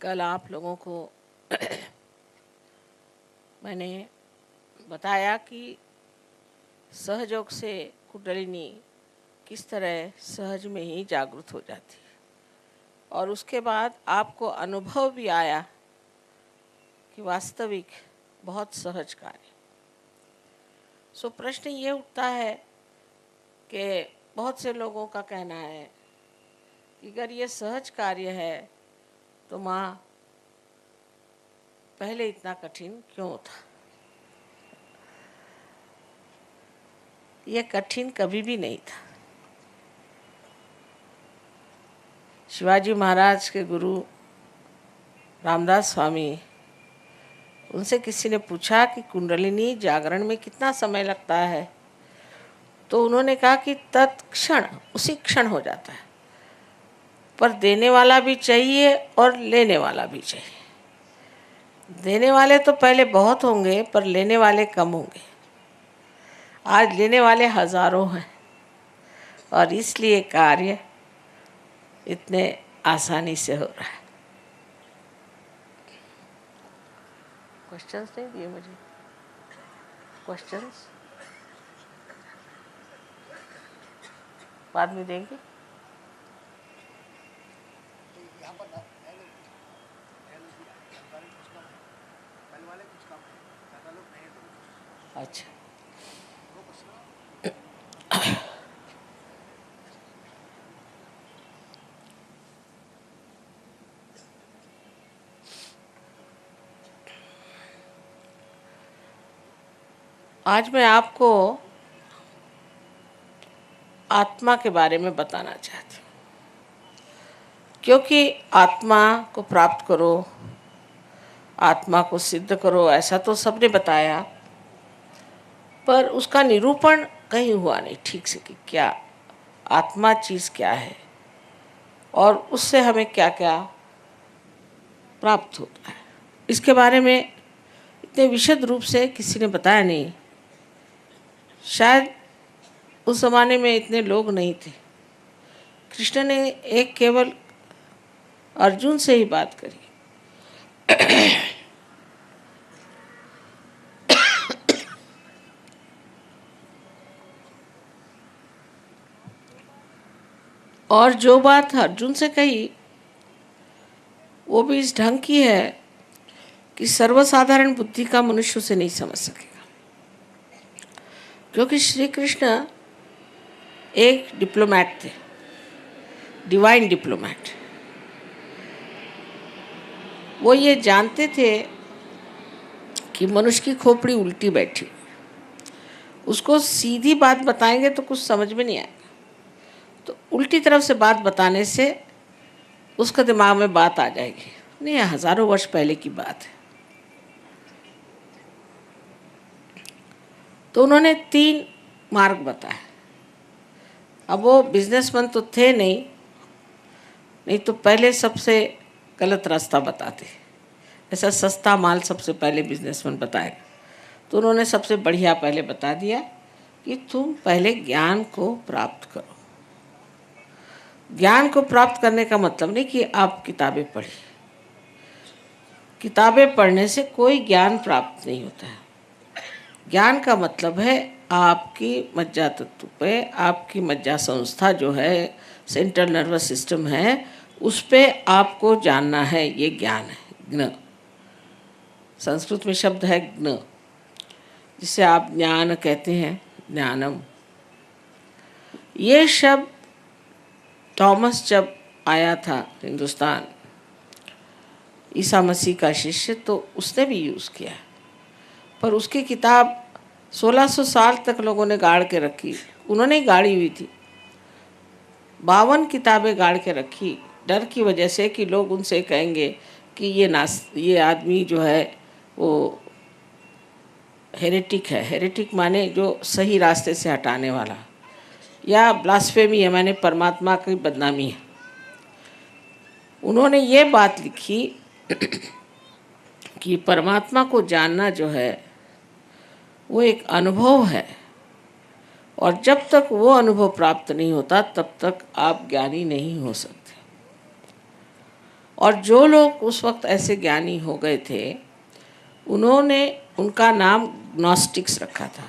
कल आप लोगों को मैंने बताया कि सहयोग से कुंडलिनी किस तरह सहज में ही जागृत हो जाती है, और उसके बाद आपको अनुभव भी आया कि वास्तविक बहुत सहज कार्य। सो प्रश्न ये उठता है कि बहुत से लोगों का कहना है कि अगर ये सहज कार्य है तो माँ पहले इतना कठिन क्यों था। ये कठिन कभी भी नहीं था। शिवाजी महाराज के गुरु रामदास स्वामी, उनसे किसी ने पूछा कि कुंडलिनी जागरण में कितना समय लगता है, तो उन्होंने कहा कि तत्क्षण, उसी क्षण हो जाता है, पर देने वाला भी चाहिए और लेने वाला भी चाहिए। देने वाले तो पहले बहुत होंगे पर लेने वाले कम होंगे। आज लेने वाले हजारों हैं और इसलिए कार्य इतने आसानी से हो रहा है। क्वेश्चंस नहीं दिए मुझे? क्वेश्चंस बाद में देंगे। अच्छा, आज मैं आपको आत्मा के बारे में बताना चाहती हूँ, क्योंकि आत्मा को प्राप्त करो, आत्मा को सिद्ध करो, ऐसा तो सबने बताया, पर उसका निरूपण कहीं हुआ नहीं ठीक से कि क्या आत्मा चीज़ क्या है और उससे हमें क्या क्या प्राप्त होता है। इसके बारे में इतने विशद रूप से किसी ने बताया नहीं। शायद उस ज़माने में इतने लोग नहीं थे। कृष्ण ने एक केवल अर्जुन से ही बात करी। और जो बात अर्जुन से कही वो भी इस ढंग की है कि सर्वसाधारण बुद्धि का मनुष्य उसे नहीं समझ सकेगा, क्योंकि श्री कृष्ण एक डिप्लोमैट थे, डिवाइन डिप्लोमैट। वो ये जानते थे कि मनुष्य की खोपड़ी उल्टी बैठी, उसको सीधी बात बताएंगे तो कुछ समझ में नहीं आएगा, तो उल्टी तरफ से बात बताने से उसका दिमाग में बात आ जाएगी। नहीं, हजारों वर्ष पहले की बात है। तो उन्होंने 3 मार्ग बताए। अब वो बिजनेसमैन तो थे नहीं तो पहले सबसे गलत रास्ता बताते। ऐसा सस्ता माल सबसे पहले बिजनेसमैन बताएगा, तो उन्होंने सबसे बढ़िया पहले बता दिया कि तुम पहले ज्ञान को प्राप्त करो। ज्ञान को प्राप्त करने का मतलब नहीं कि आप किताबें पढ़ी। किताबें पढ़ने से कोई ज्ञान प्राप्त नहीं होता है। ज्ञान का मतलब है आपकी मज्जा तत्व पे, आपकी मज्जा संस्था जो है, सेंट्रल नर्वस सिस्टम है, उस पे आपको जानना है। ये ज्ञान है, ज्ञ। संस्कृत में शब्द है ज्ञ, जिसे आप ज्ञान कहते हैं, ज्ञानम। ये शब्द थॉमस जब आया था हिंदुस्तान, ईसा मसीह का शिष्य, तो उसने भी यूज़ किया, पर उसकी किताब 1600 साल तक लोगों ने गाड़ के रखी। उन्होंने ही गाड़ी हुई थी। 52 किताबें गाड़ के रखी, डर की वजह से कि लोग उनसे कहेंगे कि ये आदमी जो है वो हेरेटिक है। हेरेटिक माने जो सही रास्ते से हटाने वाला, या ब्लास्फेमी है माने परमात्मा की बदनामी है। उन्होंने ये बात लिखी कि परमात्मा को जानना जो है वो एक अनुभव है, और जब तक वो अनुभव प्राप्त नहीं होता तब तक आप ज्ञानी नहीं हो सकते। और जो लोग उस वक्त ऐसे ज्ञानी हो गए थे उन्होंने उनका नाम ग्नोस्टिक्स रखा था,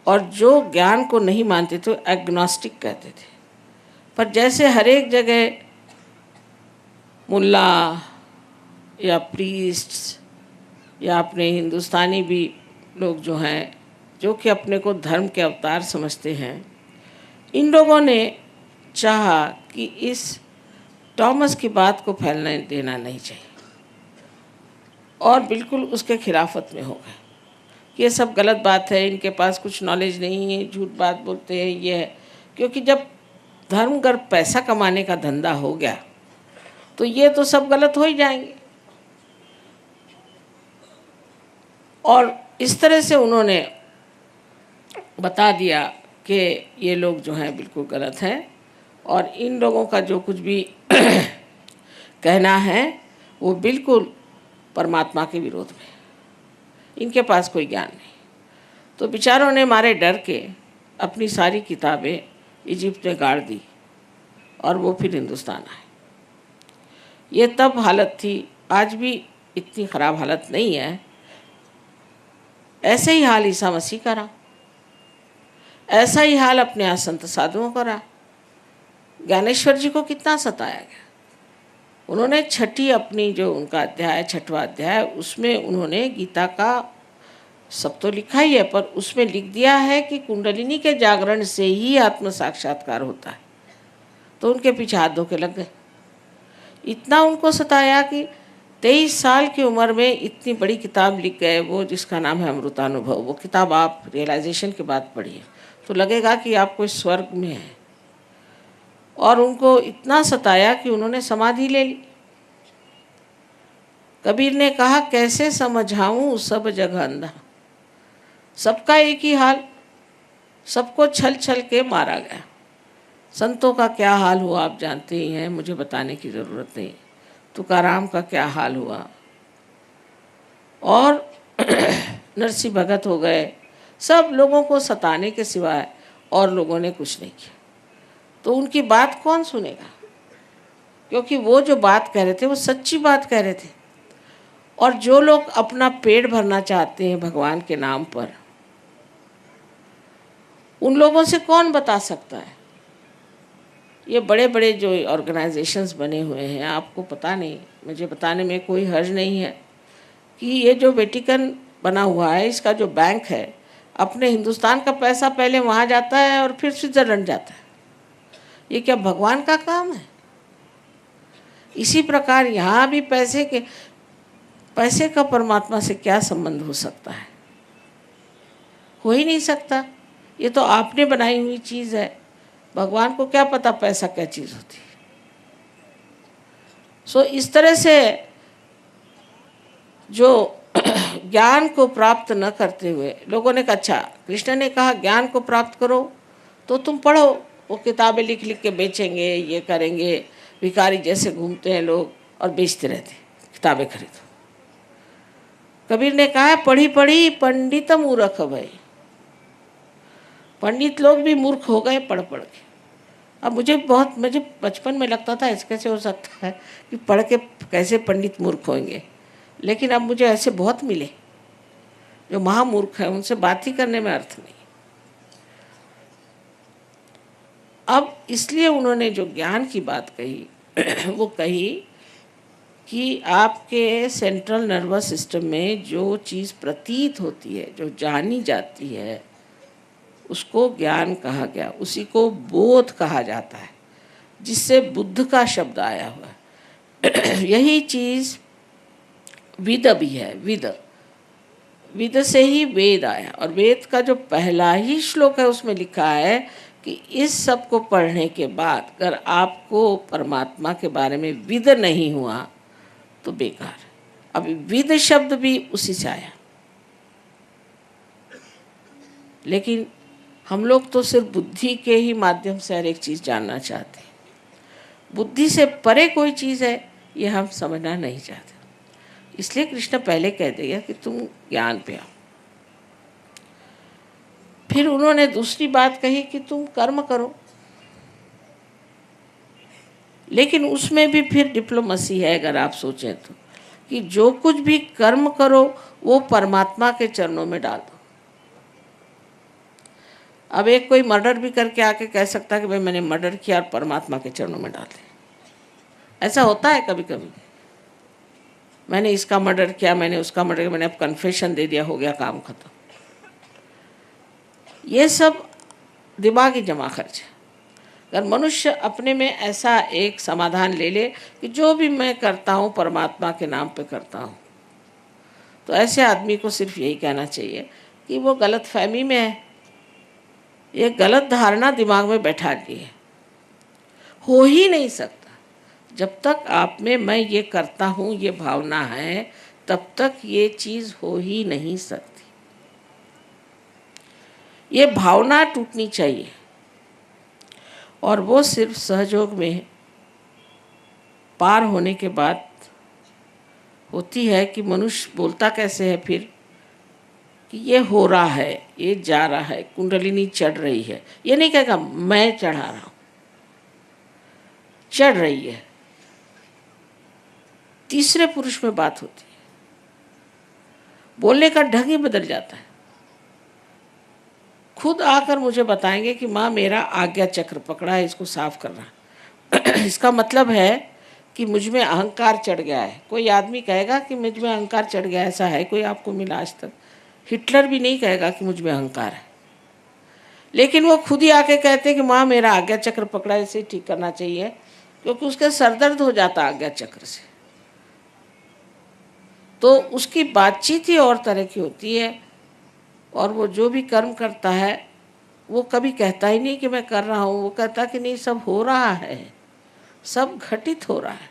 और जो ज्ञान को नहीं मानते थे एग्नोस्टिक कहते थे। पर जैसे हर एक जगह मुल्ला या प्रीस्ट्स या अपने हिंदुस्तानी भी लोग जो हैं, जो कि अपने को धर्म के अवतार समझते हैं, इन लोगों ने चाहा कि इस टॉमस की बात को फैलने देना नहीं चाहिए, और बिल्कुल उसके खिलाफत में हो गए। ये सब गलत बात है, इनके पास कुछ नॉलेज नहीं है, झूठ बात बोलते हैं, ये है। क्योंकि जब धर्म गर्भ पैसा कमाने का धंधा हो गया तो ये तो सब गलत हो ही जाएंगे। और इस तरह से उन्होंने बता दिया कि ये लोग जो हैं बिल्कुल गलत हैं, और इन लोगों का जो कुछ भी कहना है वो बिल्कुल परमात्मा के विरोध में, इनके पास कोई ज्ञान नहीं। तो बेचारों ने मारे डर के अपनी सारी किताबें इजिप्ट में गाड़ दी, और वो फिर हिंदुस्तान आए। ये तब हालत थी, आज भी इतनी ख़राब हालत नहीं है। ऐसे ही हाल ईसा मसीह का रहा, ऐसा ही हाल अपने यहाँ संत साधुओं का रहा। ज्ञानेश्वर जी को कितना सताया गया। उन्होंने छठी अपनी जो उनका अध्याय, छठवां अध्याय, उसमें उन्होंने गीता का सब तो लिखा ही है, पर उसमें लिख दिया है कि कुंडलिनी के जागरण से ही आत्म साक्षात्कार होता है। तो उनके पीछे हाथ धो के लग गए। इतना उनको सताया कि 23 साल की उम्र में इतनी बड़ी किताब लिख गए, वो जिसका नाम है अमृतानुभव। वो किताब आप रियलाइजेशन के बाद पढ़िए तो लगेगा कि आप कोई स्वर्ग में हैं। और उनको इतना सताया कि उन्होंने समाधि ले ली। कबीर ने कहा, कैसे समझाऊं सब जगह अंधा, सबका एक ही हाल, सबको छल छल के मारा गया। संतों का क्या हाल हुआ आप जानते ही हैं, मुझे बताने की ज़रूरत नहीं। तुकाराम का क्या हाल हुआ, और नरसिंह भगत हो गए। सब लोगों को सताने के सिवाय और लोगों ने कुछ नहीं किया। तो उनकी बात कौन सुनेगा, क्योंकि वो जो बात कह रहे थे वो सच्ची बात कह रहे थे। और जो लोग अपना पेट भरना चाहते हैं भगवान के नाम पर, उन लोगों से कौन बता सकता है। ये बड़े बड़े जो ऑर्गेनाइजेशंस बने हुए हैं, आपको पता नहीं, मुझे बताने में कोई हर्ज नहीं है कि ये जो वेटिकन बना हुआ है, इसका जो बैंक है, अपने हिंदुस्तान का पैसा पहले वहाँ जाता है और फिर स्विट्ज़रलैंड जाता है। ये क्या भगवान का काम है? इसी प्रकार यहाँ भी पैसे का परमात्मा से क्या संबंध हो सकता है? हो ही नहीं सकता। ये तो आपने बनाई हुई चीज़ है। भगवान को क्या पता पैसा क्या चीज़ होती है। सो इस तरह से जो ज्ञान को प्राप्त न करते हुए लोगों ने कहा, अच्छा कृष्ण ने कहा ज्ञान को प्राप्त करो तो तुम पढ़ो। वो किताबें लिख लिख के बेचेंगे, ये करेंगे, भिखारी जैसे घूमते हैं लोग और बेचते रहते, किताबें खरीदो। कबीर ने कहा, पढ़ी पढ़ी पंडित मूर्ख भाई। पंडित लोग भी मूर्ख हो गए पढ़ पढ़ के। अब मुझे बचपन में लगता था ऐसे कैसे हो सकता है कि पढ़ के कैसे पंडित मूर्ख होंगे, लेकिन अब मुझे ऐसे बहुत मिले जो महामूर्ख हैं, उनसे बात ही करने में अर्थ नहीं। अब इसलिए उन्होंने जो ज्ञान की बात कही वो कही कि आपके सेंट्रल नर्वस सिस्टम में जो चीज़ प्रतीत होती है, जो जानी जाती है, उसको ज्ञान कहा गया। उसी को बोध कहा जाता है, जिससे बुद्ध का शब्द आया हुआ है। यही चीज़ विद भी है। विद से ही वेद आया, और वेद का जो पहला ही श्लोक है उसमें लिखा है कि इस सब को पढ़ने के बाद अगर आपको परमात्मा के बारे में विद नहीं हुआ तो बेकार। अभी विद शब्द भी उसी से आया, लेकिन हम लोग तो सिर्फ बुद्धि के ही माध्यम से हर एक चीज़ जानना चाहते हैं। बुद्धि से परे कोई चीज़ है ये हम समझना नहीं चाहते। इसलिए कृष्ण पहले कह दिया कि तुम ज्ञान पे आओ। फिर उन्होंने दूसरी बात कही कि तुम कर्म करो। लेकिन उसमें भी फिर डिप्लोमेसी है, अगर आप सोचें तो, कि जो कुछ भी कर्म करो वो परमात्मा के चरणों में डाल दो। अब एक कोई मर्डर भी करके आके कह सकता है कि भाई मैंने मर्डर किया और परमात्मा के चरणों में डाल दिया। ऐसा होता है कभी कभी, मैंने इसका मर्डर किया, मैंने उसका मर्डर किया, मैंने अब कन्फेशन दे दिया, हो गया काम खत्म। ये सब दिमागी जमा खर्च है। अगर मनुष्य अपने में ऐसा एक समाधान ले ले कि जो भी मैं करता हूँ परमात्मा के नाम पे करता हूँ, तो ऐसे आदमी को सिर्फ यही कहना चाहिए कि वो गलत फहमी में है, ये गलत धारणा दिमाग में बैठा ली है। हो ही नहीं सकता जब तक आप में मैं ये करता हूँ ये भावना है, तब तक ये चीज़ हो ही नहीं सकती। ये भावना टूटनी चाहिए, और वो सिर्फ सहयोग में पार होने के बाद होती है। कि मनुष्य बोलता कैसे है फिर कि ये हो रहा है, ये जा रहा है, कुंडलिनी चढ़ रही है। ये नहीं कहेगा मैं चढ़ा रहा हूँ, चढ़ रही है। तीसरे पुरुष में बात होती है, बोलने का ढंग ही बदल जाता है। खुद आकर मुझे बताएंगे कि माँ मेरा आज्ञा चक्र पकड़ा है, इसको साफ करना। इसका मतलब है कि मुझ में अहंकार चढ़ गया है। कोई आदमी कहेगा कि मुझ में अहंकार चढ़ गया, ऐसा है कोई आपको मिला आज तक? हिटलर भी नहीं कहेगा कि मुझ में अहंकार है, लेकिन वो खुद ही आके कहते हैं कि माँ मेरा आज्ञा चक्र पकड़ा, इसे ठीक करना चाहिए, क्योंकि उसके सरदर्द हो जाता आज्ञा चक्र से। तो उसकी बातचीत ही और तरह की होती है, और वो जो भी कर्म करता है वो कभी कहता ही नहीं कि मैं कर रहा हूँ, वो कहता कि नहीं सब हो रहा है, सब घटित हो रहा है,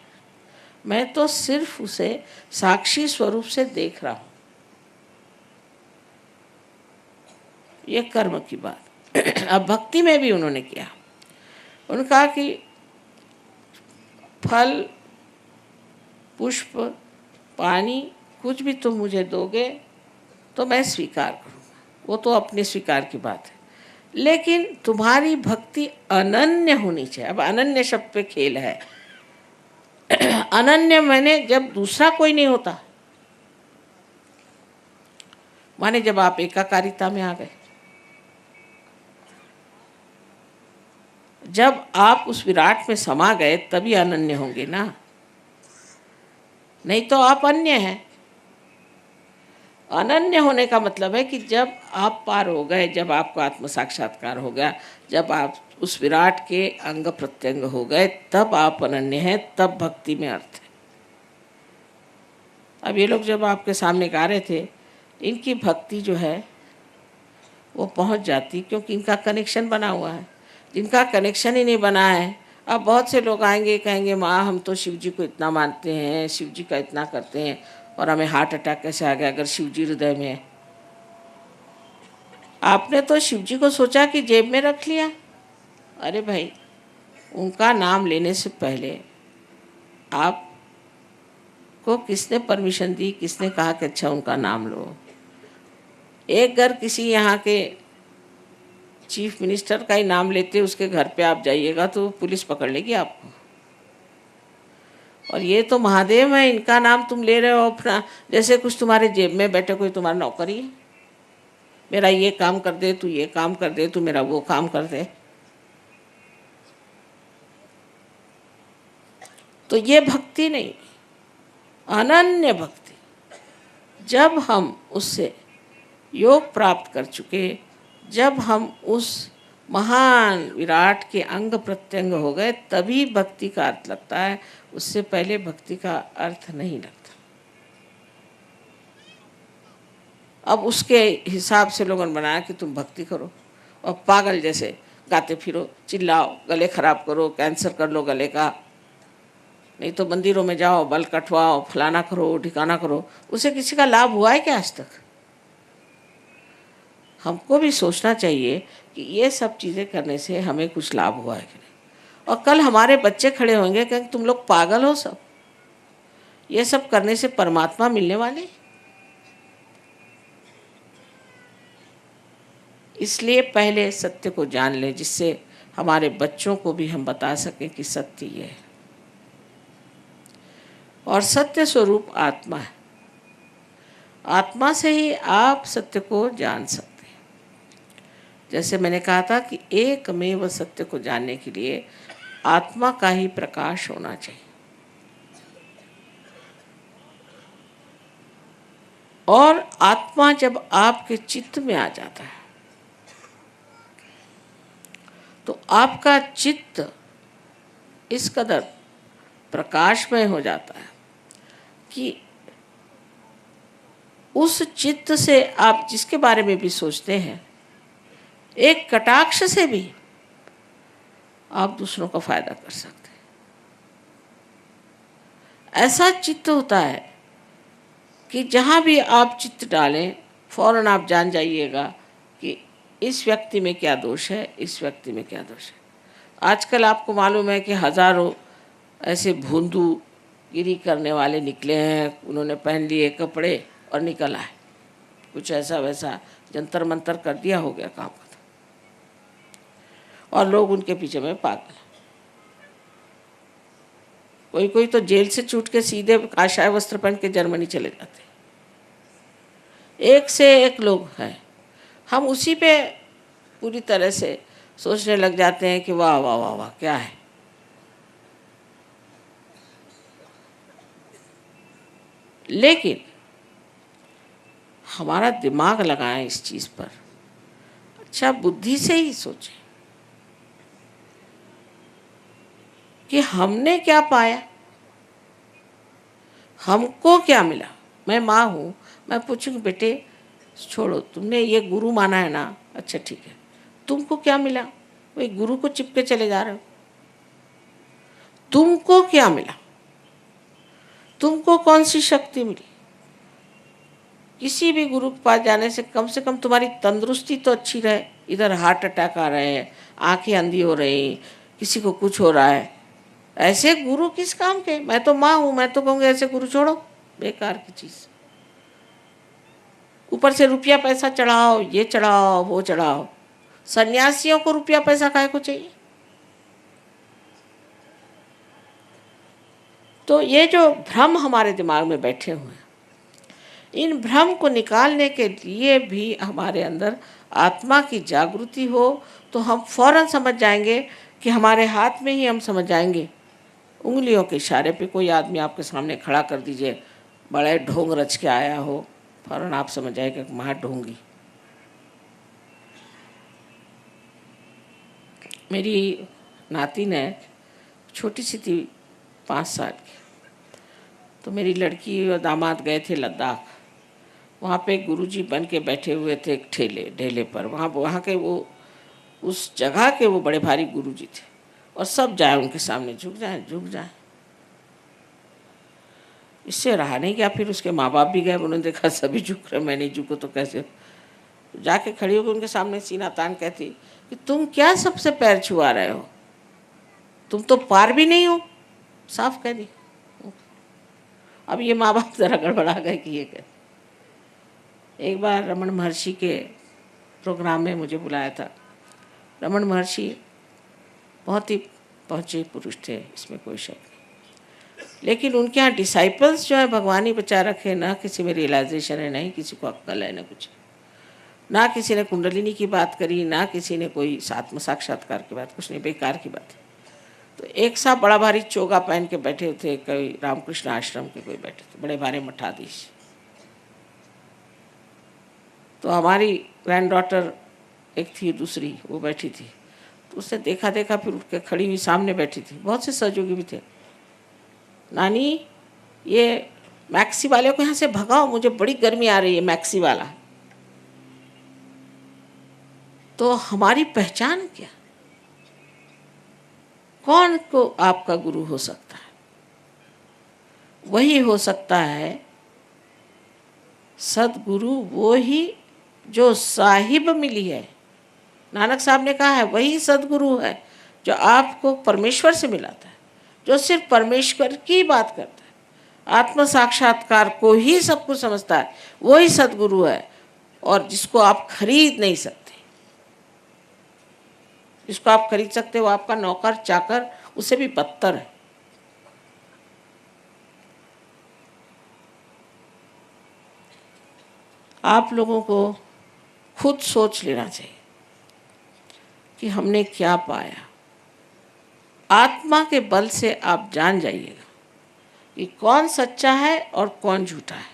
मैं तो सिर्फ उसे साक्षी स्वरूप से देख रहा हूँ। ये कर्म की बात। अब भक्ति में भी उन्होंने किया, उन्होंने कहा कि फल पुष्प पानी कुछ भी तुम मुझे दोगे तो मैं स्वीकार करूँगा, वो तो अपने स्वीकार की बात है, लेकिन तुम्हारी भक्ति अनन्य होनी चाहिए। अब अनन्य शब्द पे खेल है। अनन्य माने जब दूसरा कोई नहीं होता, माने जब आप एकाकारिता में आ गए, जब आप उस विराट में समा गए तभी अनन्य होंगे ना, नहीं तो आप अन्य हैं। अनन्य होने का मतलब है कि जब आप पार हो गए, जब आपको आत्म साक्षात्कार हो गया, जब आप उस विराट के अंग प्रत्यंग हो गए, तब आप अनन्य हैं, तब भक्ति में अर्थ है। अब ये लोग जब आपके सामने गा रहे थे, इनकी भक्ति जो है वो पहुंच जाती, क्योंकि इनका कनेक्शन बना हुआ है। जिनका कनेक्शन ही नहीं बना है, अब बहुत से लोग आएंगे कहेंगे माँ हम तो शिव जी को इतना मानते हैं, शिव जी का इतना करते हैं, और हमें हार्ट अटैक कैसे आ गया अगर शिव जी हृदय में है? आपने तो शिव जी को सोचा कि जेब में रख लिया। अरे भाई, उनका नाम लेने से पहले आपको किसने परमिशन दी, किसने कहा कि अच्छा उनका नाम लो? एक घर किसी यहाँ के चीफ मिनिस्टर का ही नाम लेते, उसके घर पे आप जाइएगा तो पुलिस पकड़ लेगी आपको। और ये तो महादेव है, इनका नाम तुम ले रहे हो अपना, जैसे कुछ तुम्हारे जेब में बैठे कोई तुम्हारा नौकर ही है। मेरा ये काम कर दे, तू ये काम कर दे, तू मेरा वो काम कर दे। तो ये भक्ति नहीं, अनन्य भक्ति। जब हम उससे योग प्राप्त कर चुके, जब हम उस महान विराट के अंग प्रत्यंग हो गए, तभी भक्ति का अर्थ लगता है, उससे पहले भक्ति का अर्थ नहीं लगता। अब उसके हिसाब से लोगों ने बनाया कि तुम भक्ति करो और पागल जैसे गाते फिरो, चिल्लाओ, गले खराब करो, कैंसर कर लो गले का, नहीं तो मंदिरों में जाओ, बल कटवाओ, फलाना करो, ठिकाना करो। उसे किसी का लाभ हुआ है क्या आज तक? हमको भी सोचना चाहिए कि ये सब चीज़ें करने से हमें कुछ लाभ हुआ है कि नहीं। और कल हमारे बच्चे खड़े होंगे कहेंगे तुम लोग पागल हो सब, ये सब करने से परमात्मा मिलने वाले। इसलिए पहले सत्य को जान लें, जिससे हमारे बच्चों को भी हम बता सकें कि सत्य ये है। और सत्य स्वरूप आत्मा है। आत्मा से ही आप सत्य को जान सकते हैं। जैसे मैंने कहा था कि एकमेव सत्य को जानने के लिए आत्मा का ही प्रकाश होना चाहिए। और आत्मा जब आपके चित्त में आ जाता है तो आपका चित्त इस कदर प्रकाशमय हो जाता है कि उस चित्त से आप जिसके बारे में भी सोचते हैं, एक कटाक्ष से भी आप दूसरों का फायदा कर सकते हैं। ऐसा चित्त होता है कि जहाँ भी आप चित्त डालें, फौरन आप जान जाइएगा कि इस व्यक्ति में क्या दोष है, इस व्यक्ति में क्या दोष है। आजकल आपको मालूम है कि हजारों ऐसे भोंदू गिरी करने वाले निकले हैं। उन्होंने पहन लिए कपड़े और निकल आए, कुछ ऐसा वैसा जंतर मंतर कर दिया, हो गया काम खत्म। और लोग उनके पीछे में पागल। कोई कोई तो जेल से छूट के सीधे काशाय वस्त्र पहन के जर्मनी चले जाते। एक से एक लोग हैं। हम उसी पे पूरी तरह से सोचने लग जाते हैं कि वाह वाह वाह वाह क्या है। लेकिन हमारा दिमाग लगाएं इस चीज़ पर, अच्छा बुद्धि से ही सोचें कि हमने क्या पाया, हमको क्या मिला। मैं माँ हूँ, मैं पूछूंगी बेटे छोड़ो, तुमने ये गुरु माना है ना, अच्छा ठीक है, तुमको क्या मिला। वही गुरु को चिपके चले जा रहे हो। तुमको क्या मिला, तुमको कौन सी शक्ति मिली। किसी भी गुरु के पास जाने से कम तुम्हारी तंदुरुस्ती तो अच्छी रहे। इधर हार्ट अटैक आ रहे हैं, आंखें अंधी हो रही, किसी को कुछ हो रहा है। ऐसे गुरु किस काम के। मैं तो माँ हूँ, मैं तो कहूँगी ऐसे गुरु छोड़ो, बेकार की चीज़। ऊपर से रुपया पैसा चढ़ाओ, ये चढ़ाओ वो चढ़ाओ। सन्यासियों को रुपया पैसा काहे को चाहिए। तो ये जो भ्रम हमारे दिमाग में बैठे हुए हैं, इन भ्रम को निकालने के लिए भी हमारे अंदर आत्मा की जागृति हो तो हम फौरन समझ जाएंगे कि हमारे हाथ में ही हम समझ जाएंगे। उंगलियों के इशारे पे कोई आदमी आपके सामने खड़ा कर दीजिए, बड़े ढोंग रच के आया हो, फौरन आप समझ जाएंगे कि महा ढोंगी। मेरी नातिन है, छोटी सी थी, 5 साल की। तो मेरी लड़की और दामाद गए थे लद्दाख। वहाँ पे गुरुजी बन के बैठे हुए थे एक ढेले पर। वहाँ के वो उस जगह के वो बड़े भारी गुरुजी थे और सब जाए उनके सामने, झुक जाए। इससे रहा नहीं गया। फिर उसके माँ बाप भी गए, उन्होंने देखा सभी झुक रहे, मैं नहीं झुको तो कैसे। जाके खड़ी होकर उनके सामने सीना तान कहती कि तुम क्या सबसे पैर छुआ रहे हो, तुम तो पार भी नहीं हो, साफ कह दी। अब ये माँ बाप ज़रा गड़बड़ा गए कि ये कहते। एक बार रमन महर्षि के प्रोग्राम में मुझे बुलाया था। रमन महर्षि बहुत ही पहुँचे पुरुष थे, इसमें कोई शक नहीं। लेकिन उनके यहाँ डिसाइपल्स जो है भगवान ही बचा रखे, ना किसी में रियलाइजेशन है, नहीं किसी को अक्ल है, ना कुछ, ना किसी ने कुंडलिनी की बात करी, ना किसी ने कोई आत्म साक्षात्कार की बात, कुछ नहीं, बेकार की बात है। तो एक साहब बड़ा भारी चोगा पहन के बैठे थे, कोई रामकृष्ण आश्रम के कोई बैठे थे, बड़े भारी मठाधीश। तो हमारी ग्रैंड डॉटर एक थी, दूसरी वो बैठी थी। तो उसने देखा फिर उठ के खड़ी हुई सामने बैठी थी। बहुत से सहयोगी भी थे। नानी ये मैक्सी वाले को यहाँ से भगाओ, मुझे बड़ी गर्मी आ रही है, मैक्सी वाला। तो हमारी पहचान क्या, कौन को आपका गुरु हो सकता है। वही हो सकता है सदगुरु, वो ही जो साहिब मिली है। नानक साहब ने कहा है वही सदगुरु है जो आपको परमेश्वर से मिलाता है, जो सिर्फ परमेश्वर की बात करता है, आत्म साक्षात्कार को ही सब कुछ समझता है, वही सदगुरु है। और जिसको आप खरीद नहीं सकते, जिसको आप खरीद सकते हो आपका नौकर चाकर, उससे भी बदतर है। आप लोगों को खुद सोच लेना चाहिए कि हमने क्या पाया। आत्मा के बल से आप जान जाइएगा कि कौन सच्चा है और कौन झूठा है,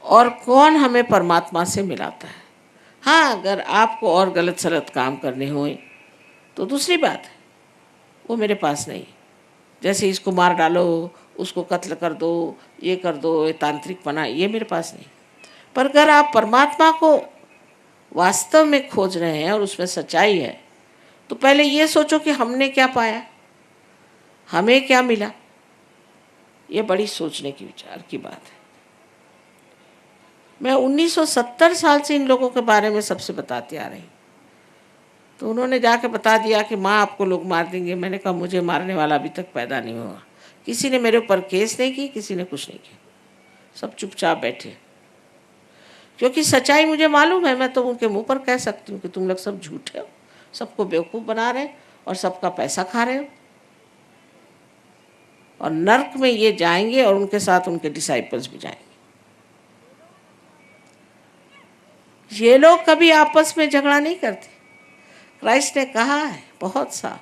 और कौन हमें परमात्मा से मिलाता है। हाँ, अगर आपको और गलत सलत काम करने हुए तो दूसरी बात है, वो मेरे पास नहीं। जैसे इसको मार डालो, उसको कत्ल कर दो, ये कर दो, ये तांत्रिकपना, ये मेरे पास नहीं। पर अगर आप परमात्मा को वास्तव में खोज रहे हैं और उसमें सच्चाई है, तो पहले ये सोचो कि हमने क्या पाया, हमें क्या मिला। ये बड़ी सोचने की विचार की बात है। मैं 1970 साल से इन लोगों के बारे में सबसे बताती आ रही, तो उन्होंने जाके बता दिया कि माँ आपको लोग मार देंगे। मैंने कहा मुझे मारने वाला अभी तक पैदा नहीं हुआ। किसी ने मेरे ऊपर केस नहीं की, किसी ने कुछ नहीं किया, सब चुपचाप बैठे। क्योंकि सच्चाई मुझे मालूम है। मैं तो उनके मुंह पर कह सकती हूँ कि तुम लोग सब झूठे हो, सबको बेवकूफ़ बना रहे और सबका पैसा खा रहे हो, और नर्क में ये जाएंगे और उनके साथ उनके डिसाइपल्स भी जाएंगे। ये लोग कभी आपस में झगड़ा नहीं करते। क्राइस्ट ने कहा है बहुत साफ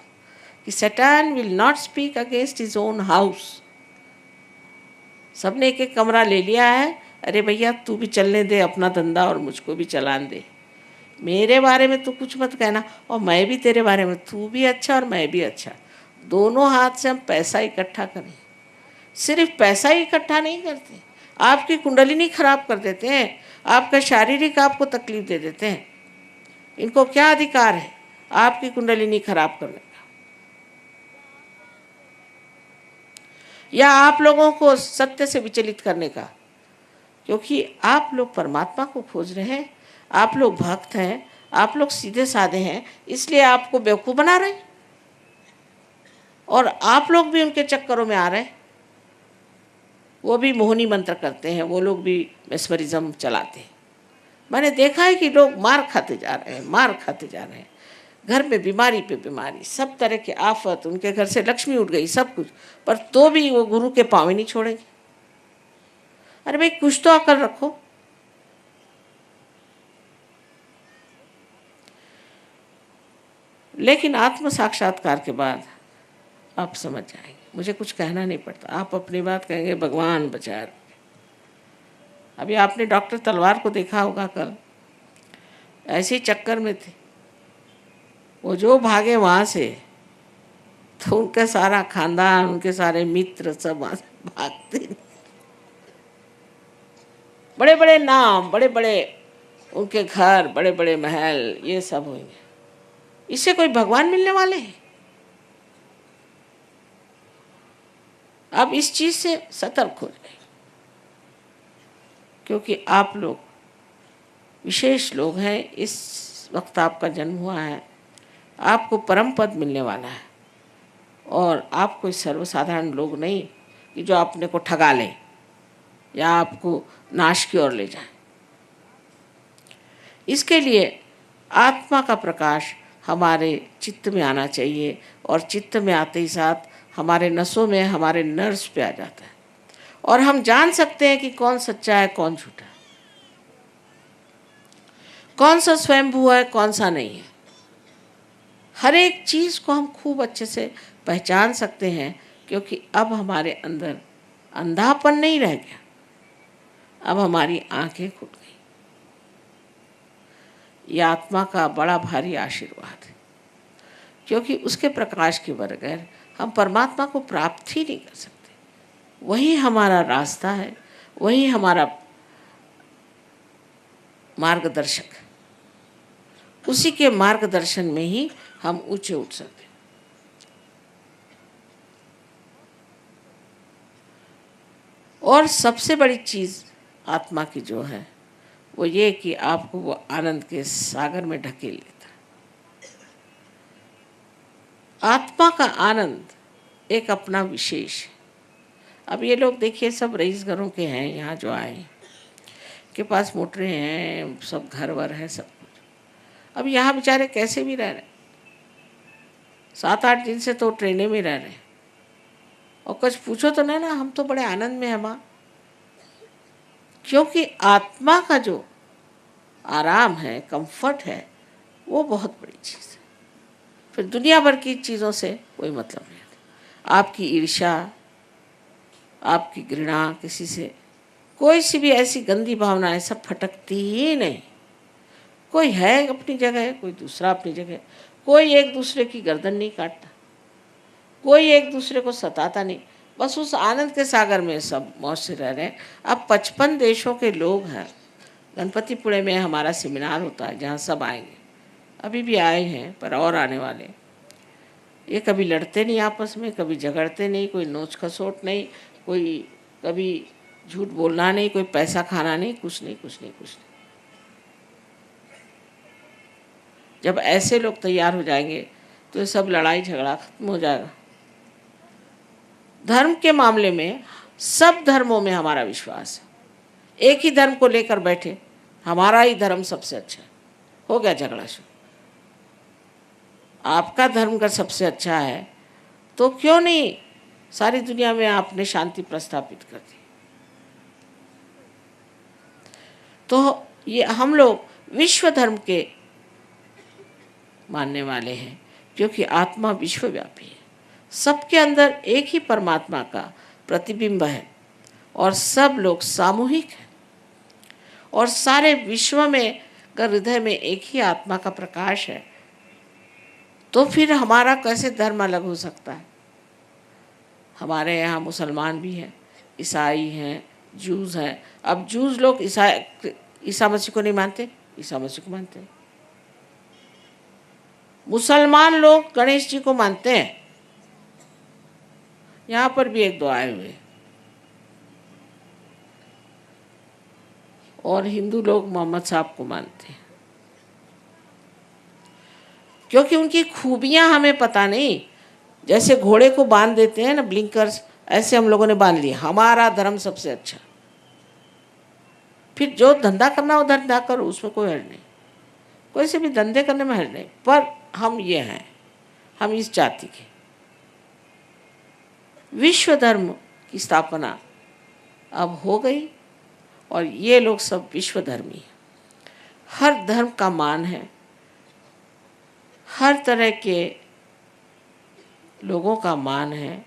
कि सैतान will not speak against his own house. सबने एक एक कमरा ले लिया है। अरे भैया तू भी चलने दे अपना धंधा और मुझको भी चलाने दे। मेरे बारे में तो कुछ मत कहना, और मैं भी तेरे बारे में, तू भी अच्छा और मैं भी अच्छा। दोनों हाथ से हम पैसा इकट्ठा करें। सिर्फ पैसा ही इकट्ठा नहीं करते, आपकी कुंडलिनी खराब कर देते हैं, आपका शारीरिक आपको तकलीफ दे देते हैं। इनको क्या अधिकार है आपकी कुंडलिनी खराब करने का, या आप लोगों को सत्य से विचलित करने का? क्योंकि आप लोग परमात्मा को खोज रहे हैं, आप लोग भक्त हैं, आप लोग सीधे साधे हैं, इसलिए आपको बेवकूफ़ बना रहे हैं, और आप लोग भी उनके चक्करों में आ रहे हैं। वो भी मोहिनी मंत्र करते हैं, वो लोग भी मेस्मरिज्म चलाते हैं। मैंने देखा है कि लोग मार खाते जा रहे हैं, मार खाते जा रहे हैं। घर में बीमारी पे बीमारी, सब तरह के आफत, उनके घर से लक्ष्मी उठ गई, सब कुछ, पर तो भी वो गुरु के पाँव ही नहीं छोड़ेंगे। अरे भाई कुछ तो अकल रखो। लेकिन आत्म साक्षात्कार के बाद आप समझ जाएंगे, मुझे कुछ कहना नहीं पड़ता, आप अपनी बात कहेंगे भगवान बचा। अभी आपने डॉक्टर तलवार को देखा होगा, कल ऐसे ही चक्कर में थे वो, जो भागे वहाँ से, तो उनका सारा खानदान, उनके सारे मित्र सब वहाँ से भागते। बड़े बड़े नाम, बड़े बड़े उनके घर, बड़े बड़े महल, ये सब होंगे। इससे कोई भगवान मिलने वाले हैं? आप इस चीज़ से सतर्क हो जाए, क्योंकि आप लोग विशेष लोग हैं। इस वक्त आपका जन्म हुआ है, आपको परम पद मिलने वाला है, और आप कोई सर्वसाधारण लोग नहीं कि जो अपने को ठगा लें या आपको नाश की ओर ले जाएं। इसके लिए आत्मा का प्रकाश हमारे चित्त में आना चाहिए, और चित्त में आते ही साथ हमारे नसों में, हमारे नर्व्स पे आ जाता है, और हम जान सकते हैं कि कौन सच्चा है कौन झूठा है, कौन सा स्वयंभू है कौन सा नहीं है। हर एक चीज़ को हम खूब अच्छे से पहचान सकते हैं, क्योंकि अब हमारे अंदर अंधापन नहीं रह गया, अब हमारी आंखें खुल गई। यह आत्मा का बड़ा भारी आशीर्वाद है, क्योंकि उसके प्रकाश के बगैर हम परमात्मा को प्राप्त ही नहीं कर सकते। वही हमारा रास्ता है, वही हमारा मार्गदर्शक, उसी के मार्गदर्शन में ही हम ऊंचे उठ सकते हैं। और सबसे बड़ी चीज़ आत्मा की जो है वो ये कि आपको वो आनंद के सागर में ढकेल लेता है। आत्मा का आनंद एक अपना विशेष है। अब ये लोग देखिए सब रईस घरों के हैं, यहाँ जो आए के पास मोटरें हैं, सब घर वर है, सब कुछ। अब यहाँ बेचारे कैसे भी रह रहे, 7-8 दिन से तो ट्रेनें में रह रहे हैं, और कुछ पूछो तो ना हम तो बड़े आनंद में हैं माँ। क्योंकि आत्मा का जो आराम है, कंफर्ट है, वो बहुत बड़ी चीज़ है। फिर दुनिया भर की चीज़ों से कोई मतलब नहीं आता। आपकी ईर्ष्या, आपकी घृणा किसी से, कोई सी भी ऐसी गंदी भावनाएं सब फटकती ही नहीं। कोई है अपनी जगह, कोई दूसरा अपनी जगह। कोई एक दूसरे की गर्दन नहीं काटता, कोई एक दूसरे को सताता नहीं। बस उस आनंद के सागर में सब मौज से रह रहे हैं। अब 55 देशों के लोग हैं। गणपतिपुणे में हमारा सेमिनार होता है जहाँ सब आएंगे। अभी भी आए हैं पर और आने वाले। ये कभी लड़ते नहीं आपस में, कभी झगड़ते नहीं, कोई नोच खसोट नहीं, कोई कभी झूठ बोलना नहीं, कोई पैसा खाना नहीं, कुछ नहीं कुछ नहीं कुछ नहीं। जब ऐसे लोग तैयार हो जाएंगे तो ये सब लड़ाई झगड़ा खत्म हो जाएगा। धर्म के मामले में सब धर्मों में हमारा विश्वास है। एक ही धर्म को लेकर बैठे, हमारा ही धर्म सबसे अच्छा है, हो गया झगड़ा शुरू। आपका धर्म का सबसे अच्छा है तो क्यों नहीं सारी दुनिया में आपने शांति प्रस्थापित कर दी। तो ये हम लोग विश्व धर्म के मानने वाले हैं, क्योंकि आत्मा विश्वव्यापी है। सबके अंदर एक ही परमात्मा का प्रतिबिंब है और सब लोग सामूहिक हैं और सारे विश्व में का हृदय में एक ही आत्मा का प्रकाश है। तो फिर हमारा कैसे धर्म अलग हो सकता है? हमारे यहाँ मुसलमान भी हैं, ईसाई हैं, जूस हैं। अब जूस लोग ईसा मसीह को नहीं मानते, ईसा मसीह को मानते हैं। मुसलमान लोग गणेश जी को मानते हैं। यहाँ पर भी एक दो आए हुए। और हिंदू लोग मोहम्मद साहब को मानते हैं, क्योंकि उनकी खूबियां हमें पता नहीं। जैसे घोड़े को बांध देते हैं ना ब्लिंकर्स, ऐसे हम लोगों ने बांध लिया हमारा धर्म सबसे अच्छा। फिर जो धंधा करना हो धंधा करो, उसमें कोई हर्ज नहीं, कोई से भी धंधे करने में हर्ज नहीं। पर हम ये हैं, हम इस जाति के। विश्व धर्म की स्थापना अब हो गई और ये लोग सब विश्व धर्मी हैं। हर धर्म का मान है, हर तरह के लोगों का मान है,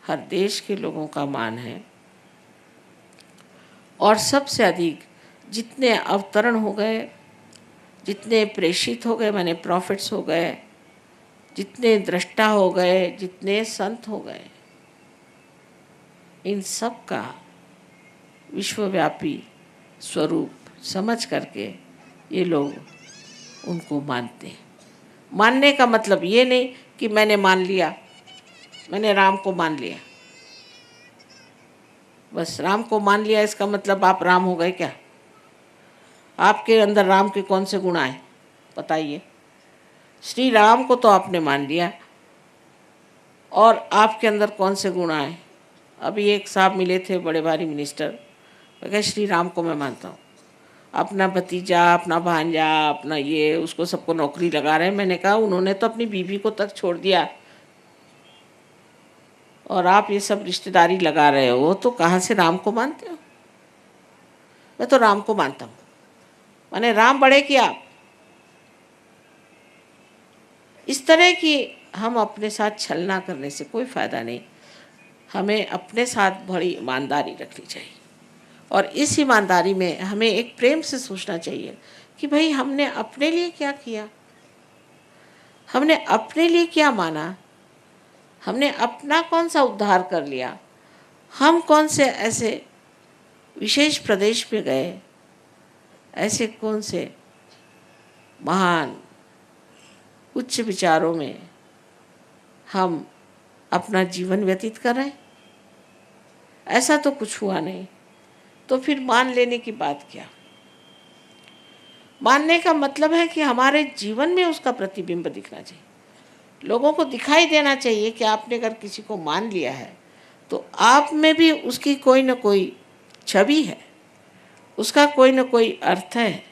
हर देश के लोगों का मान है। और सबसे अधिक जितने अवतरण हो गए, जितने प्रेषित हो गए, माने प्रॉफिट्स हो गए, जितने दृष्टा हो गए, जितने संत हो गए, इन सब का विश्वव्यापी स्वरूप समझ करके ये लोग उनको मानते हैं। मानने का मतलब ये नहीं कि मैंने मान लिया, मैंने राम को मान लिया, बस राम को मान लिया इसका मतलब आप राम हो गए क्या? आपके अंदर राम के कौन से गुण आए बताइए? श्री राम को तो आपने मान लिया और आपके अंदर कौन से गुण आए? अभी एक साहब मिले थे, बड़े भारी मिनिस्टर, मैं कहा श्री राम को मैं मानता हूँ, अपना भतीजा, अपना भांजा, अपना ये, उसको सबको नौकरी लगा रहे हैं। मैंने कहा उन्होंने तो अपनी बीवी को तक छोड़ दिया और आप ये सब रिश्तेदारी लगा रहे हो, तो कहाँ से राम को मानते हो? मैं तो राम को मानता हूँ। माने राम बड़े कि आप? इस तरह की हम अपने साथ छलना करने से कोई फ़ायदा नहीं। हमें अपने साथ बड़ी ईमानदारी रखनी चाहिए और इस ईमानदारी में हमें एक प्रेम से सोचना चाहिए कि भाई हमने अपने लिए क्या किया, हमने अपने लिए क्या माना, हमने अपना कौन सा उद्धार कर लिया, हम कौन से ऐसे विशेष प्रदेश में गए, ऐसे कौन से महान उच्च विचारों में हम अपना जीवन व्यतीत कर रहे हैं। ऐसा तो कुछ हुआ नहीं, तो फिर मान लेने की बात क्या? मानने का मतलब है कि हमारे जीवन में उसका प्रतिबिंब दिखना चाहिए, लोगों को दिखाई देना चाहिए कि आपने अगर किसी को मान लिया है तो आप में भी उसकी कोई न कोई छवि है, उसका कोई न कोई अर्थ है,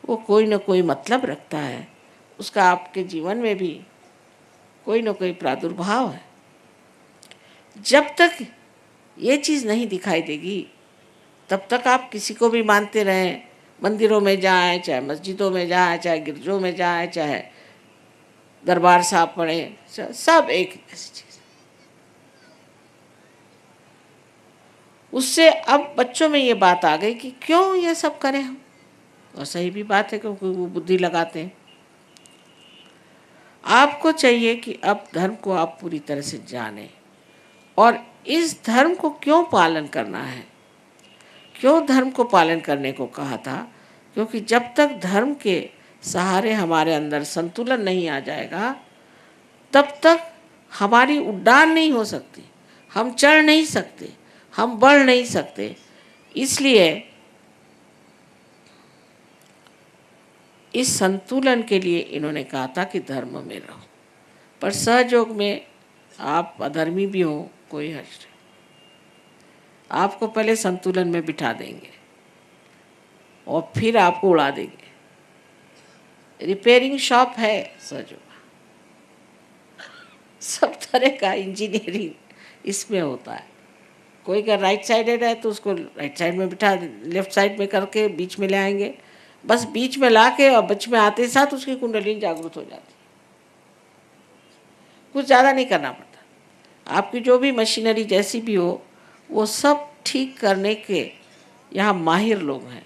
वो कोई न कोई मतलब रखता है, उसका आपके जीवन में भी कोई न कोई प्रादुर्भाव है। जब तक ये चीज़ नहीं दिखाई देगी तब तक आप किसी को भी मानते रहें, मंदिरों में जाएं, चाहे मस्जिदों में जाएं, चाहे गिरजों में जाएं, चाहे दरबार साहब पढ़ें, सब एक ऐसी चीज़। उससे अब बच्चों में ये बात आ गई कि क्यों ये सब करें हम, और सही भी बात है क्योंकि वो बुद्धि लगाते हैं। आपको चाहिए कि अब धर्म को आप पूरी तरह से जानें और इस धर्म को क्यों पालन करना है। क्यों धर्म को पालन करने को कहा था? क्योंकि जब तक धर्म के सहारे हमारे अंदर संतुलन नहीं आ जाएगा तब तक हमारी उड़ान नहीं हो सकती, हम चढ़ नहीं सकते, हम बढ़ नहीं सकते। इसलिए इस संतुलन के लिए इन्होंने कहा था कि धर्म में रहो, पर सहयोग में आप अधर्मी भी हो कोई हर्ष नहीं। आपको पहले संतुलन में बिठा देंगे और फिर आपको उड़ा देंगे। रिपेयरिंग शॉप है सहयोग, सब तरह का इंजीनियरिंग इसमें होता है। कोई का राइट साइडेड है तो उसको राइट साइड में बिठा, लेफ्ट साइड में करके बीच में ले आएंगे, बस बीच में ला के और बीच में आते साथ उसकी कुंडली जागृत हो जाती। कुछ ज़्यादा नहीं करना पड़ता। आपकी जो भी मशीनरी जैसी भी हो वो सब ठीक करने के यहाँ माहिर लोग हैं,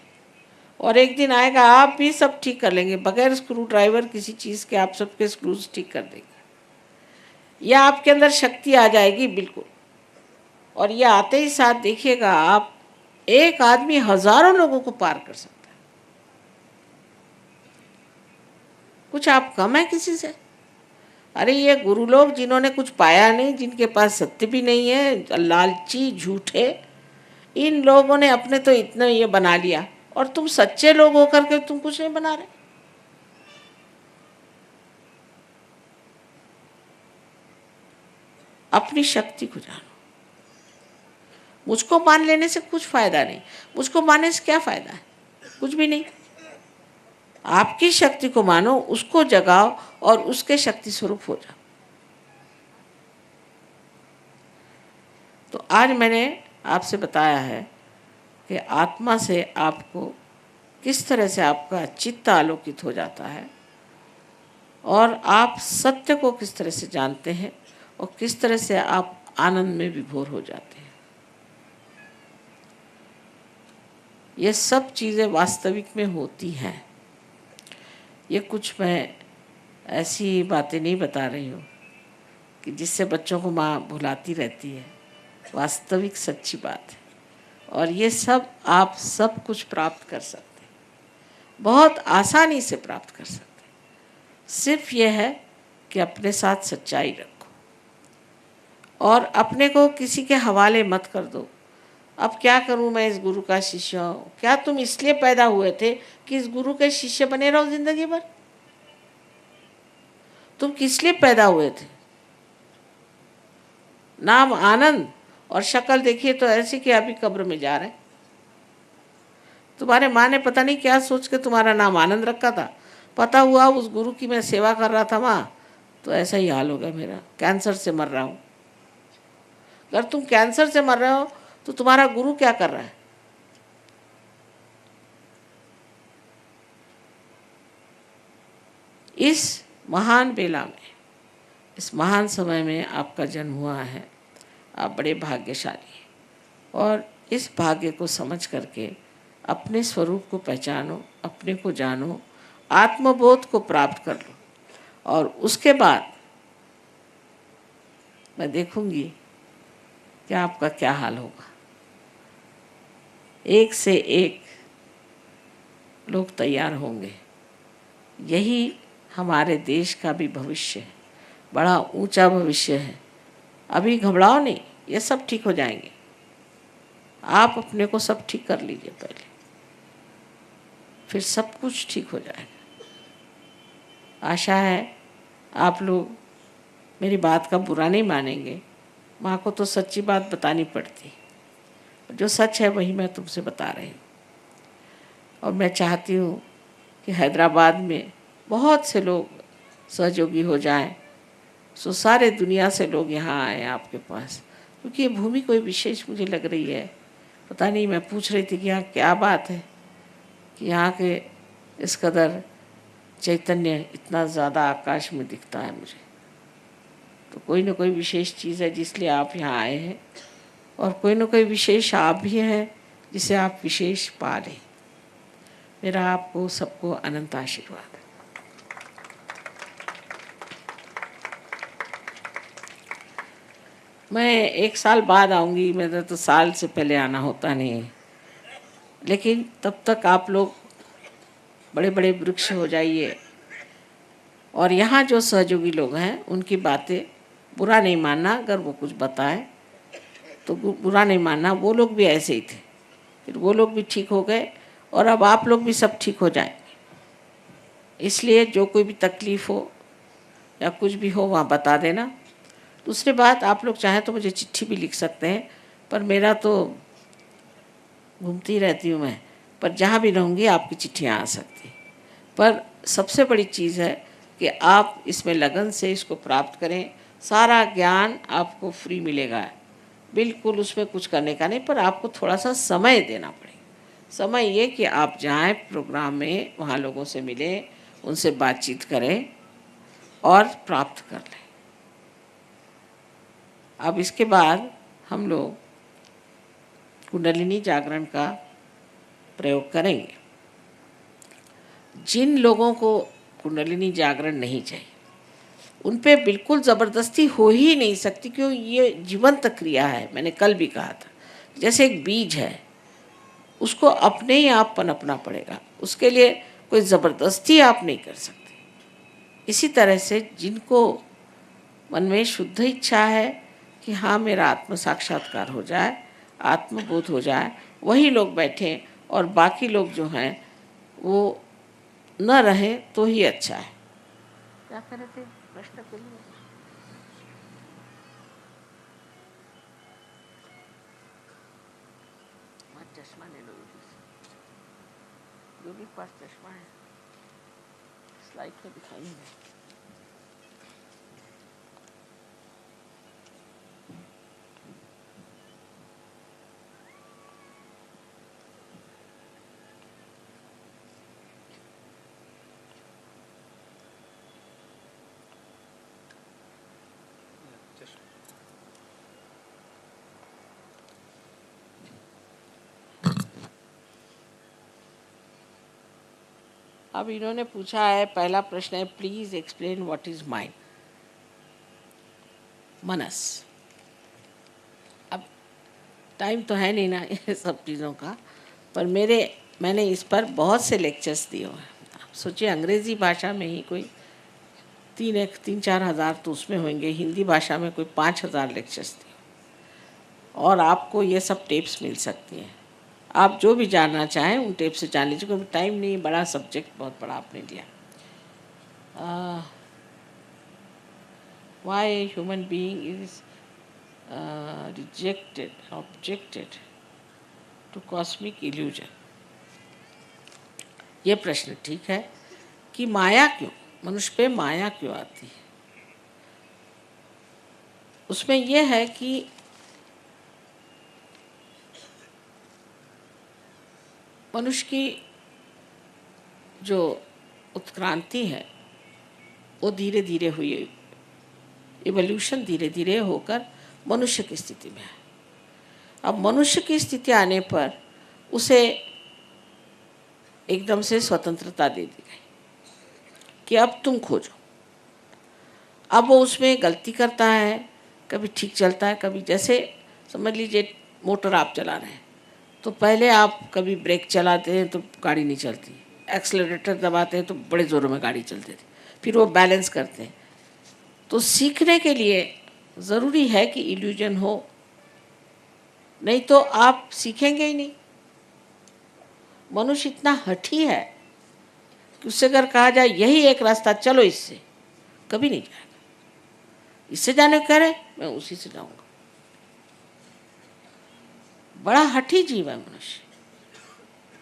और एक दिन आएगा आप भी सब ठीक कर लेंगे बगैर स्क्रू ड्राइवर किसी चीज़ के, आप सबके स्क्रूज ठीक कर देंगे। या आपके अंदर शक्ति आ जाएगी बिल्कुल, और ये आते ही साथ देखिएगा आप, एक आदमी हजारों लोगों को पार कर सकता है। कुछ आप कम है किसी से? अरे ये गुरु लोग जिन्होंने कुछ पाया नहीं, जिनके पास सत्य भी नहीं है, लालची झूठे, इन लोगों ने अपने तो इतना ये बना लिया, और तुम सच्चे लोग होकर के तुम कुछ नहीं बना रहे। अपनी शक्ति को जानो। मुझको मान लेने से कुछ फायदा नहीं, मुझको मानने से क्या फायदा है? कुछ भी नहीं। आपकी शक्ति को मानो, उसको जगाओ और उसके शक्ति स्वरूप हो जाओ। तो आज मैंने आपसे बताया है कि आत्मा से आपको किस तरह से आपका चित्त आलोकित हो जाता है, और आप सत्य को किस तरह से जानते हैं, और किस तरह से आप आनंद में विभोर हो जाते हैं। ये सब चीज़ें वास्तविक में होती हैं। ये कुछ मैं ऐसी बातें नहीं बता रही हूँ कि जिससे बच्चों को माँ भुलाती रहती है। वास्तविक सच्ची बात है, और ये सब आप सब कुछ प्राप्त कर सकते हैं, बहुत आसानी से प्राप्त कर सकते हैं। सिर्फ ये है कि अपने साथ सच्चाई रखो और अपने को किसी के हवाले मत कर दो। अब क्या करूं, मैं इस गुरु का शिष्य हूँ। क्या तुम इसलिए पैदा हुए थे कि इस गुरु के शिष्य बने रहो जिंदगी भर? तुम किस लिए पैदा हुए थे? नाम आनंद, और शक्ल देखिए तो ऐसी कि अभी कब्र में जा रहे। तुम्हारे माँ ने पता नहीं क्या सोच के तुम्हारा नाम आनंद रखा था। पता हुआ उस गुरु की मैं सेवा कर रहा था माँ, तो ऐसा ही हाल हो गया मेरा, कैंसर से मर रहा हूँ। अगर तुम कैंसर से मर रहे हो तो तुम्हारा गुरु क्या कर रहा है? इस महान बेला में, इस महान समय में आपका जन्म हुआ है। आप बड़े भाग्यशाली हैं, और इस भाग्य को समझ करके अपने स्वरूप को पहचानो, अपने को जानो, आत्मबोध को प्राप्त कर लो, और उसके बाद मैं देखूंगी कि आपका क्या हाल होगा। एक से एक लोग तैयार होंगे। यही हमारे देश का भी भविष्य है, बड़ा ऊंचा भविष्य है। अभी घबराओ नहीं, ये सब ठीक हो जाएंगे। आप अपने को सब ठीक कर लीजिए पहले, फिर सब कुछ ठीक हो जाएगा। आशा है आप लोग मेरी बात का बुरा नहीं मानेंगे। माँ को तो सच्ची बात बतानी पड़ती, जो सच है वही मैं तुमसे बता रही हूँ। और मैं चाहती हूँ कि हैदराबाद में बहुत से लोग सहयोगी हो जाएं, सो सारे दुनिया से लोग यहाँ आए आपके पास, क्योंकि ये भूमि कोई विशेष मुझे लग रही है। पता नहीं, मैं पूछ रही थी कि यहाँ क्या बात है कि यहाँ के इस कदर चैतन्य इतना ज़्यादा आकाश में दिखता है मुझे। तो कोई ना कोई विशेष चीज़ है जिसलिए आप यहाँ आए हैं, और कोई ना कोई विशेष आप भी हैं जिसे आप विशेष पा लें। मेरा आपको सबको अनंत आशीर्वाद। मैं 1 साल बाद आऊँगी, मेरा तो साल से पहले आना होता नहीं है, लेकिन तब तक आप लोग बड़े बड़े वृक्ष हो जाइए। और यहाँ जो सहयोगी लोग हैं उनकी बातें बुरा नहीं मानना, अगर वो कुछ बताएं तो बुरा नहीं मानना। वो लोग भी ऐसे ही थे, फिर वो लोग भी ठीक हो गए, और अब आप लोग भी सब ठीक हो जाएंगे। इसलिए जो कोई भी तकलीफ़ हो या कुछ भी हो वहाँ बता देना। दूसरी बात, आप लोग चाहें तो मुझे चिट्ठी भी लिख सकते हैं, पर मेरा तो घूमती रहती हूँ मैं, पर जहाँ भी रहूँगी आपकी चिट्ठियाँ आ सकती। पर सबसे बड़ी चीज़ है कि आप इसमें लगन से इसको प्राप्त करें। सारा ज्ञान आपको फ्री मिलेगा, बिल्कुल उसमें कुछ करने का नहीं, पर आपको थोड़ा सा समय देना पड़ेगा। समय ये कि आप जाएं प्रोग्राम में, वहाँ लोगों से मिलें, उनसे बातचीत करें और प्राप्त कर लें। अब इसके बाद हम लोग कुंडलिनी जागरण का प्रयोग करेंगे। जिन लोगों को कुंडलिनी जागरण नहीं चाहिए उन पे बिल्कुल ज़बरदस्ती हो ही नहीं सकती, क्योंकि ये जीवंत क्रिया है। मैंने कल भी कहा था, जैसे एक बीज है, उसको अपने ही आप पनपना पड़ेगा, उसके लिए कोई ज़बरदस्ती आप नहीं कर सकते। इसी तरह से जिनको मन में शुद्ध इच्छा है कि हाँ मेरा आत्म साक्षात्कार हो जाए, आत्मबोध हो जाए, वही लोग बैठें, और बाकी लोग जो हैं वो न रहे तो ही अच्छा है। क्या कर रहे थे प्रश्न के लिए? चश्मा ले लो, जो भी पास चश्मा है स्लाइड में दिखाई नहीं। अब इन्होंने पूछा है, पहला प्रश्न है, please explain what is mind, मनस। अब टाइम तो है नहीं ना ये सब चीज़ों का, पर मैंने इस पर बहुत से लेक्चर्स दिए हैं। आप सोचिए, अंग्रेज़ी भाषा में ही कोई 3-4 हज़ार तो उसमें होंगे, हिंदी भाषा में कोई 5,000 लेक्चर्स दिए, और आपको ये सब टेप्स मिल सकती हैं। आप जो भी जानना चाहें उन टेप से जान लीजिए, क्योंकि टाइम नहीं, बड़ा सब्जेक्ट बहुत बड़ा आपने लिया। Why human being is objected to cosmic illusion. ये प्रश्न ठीक है कि माया क्यों, मनुष्य पे माया क्यों आती है। उसमें यह है कि मनुष्य की जो उत्क्रांति है वो धीरे धीरे हुई, इवोल्यूशन धीरे धीरे होकर मनुष्य की स्थिति में है। अब मनुष्य की स्थिति आने पर उसे एकदम से स्वतंत्रता दे दी गई कि अब तुम खोजो। अब वो उसमें गलती करता है, कभी ठीक चलता है, कभी, जैसे समझ लीजिए मोटर आप चला रहे हैं, तो पहले आप कभी ब्रेक चलाते हैं तो गाड़ी नहीं चलती, एक्सेलरेटर दबाते हैं तो बड़े ज़ोरों में गाड़ी चलती थी, फिर वो बैलेंस करते हैं। तो सीखने के लिए ज़रूरी है कि इल्यूजन हो, नहीं तो आप सीखेंगे ही नहीं। मनुष्य इतना हठी है कि उससे अगर कहा जाए यही एक रास्ता चलो, इससे कभी नहीं जाएगा। इससे जाने को कह रहे, मैं उसी से जाऊंगा। बड़ा हठी जीव है मनुष्य,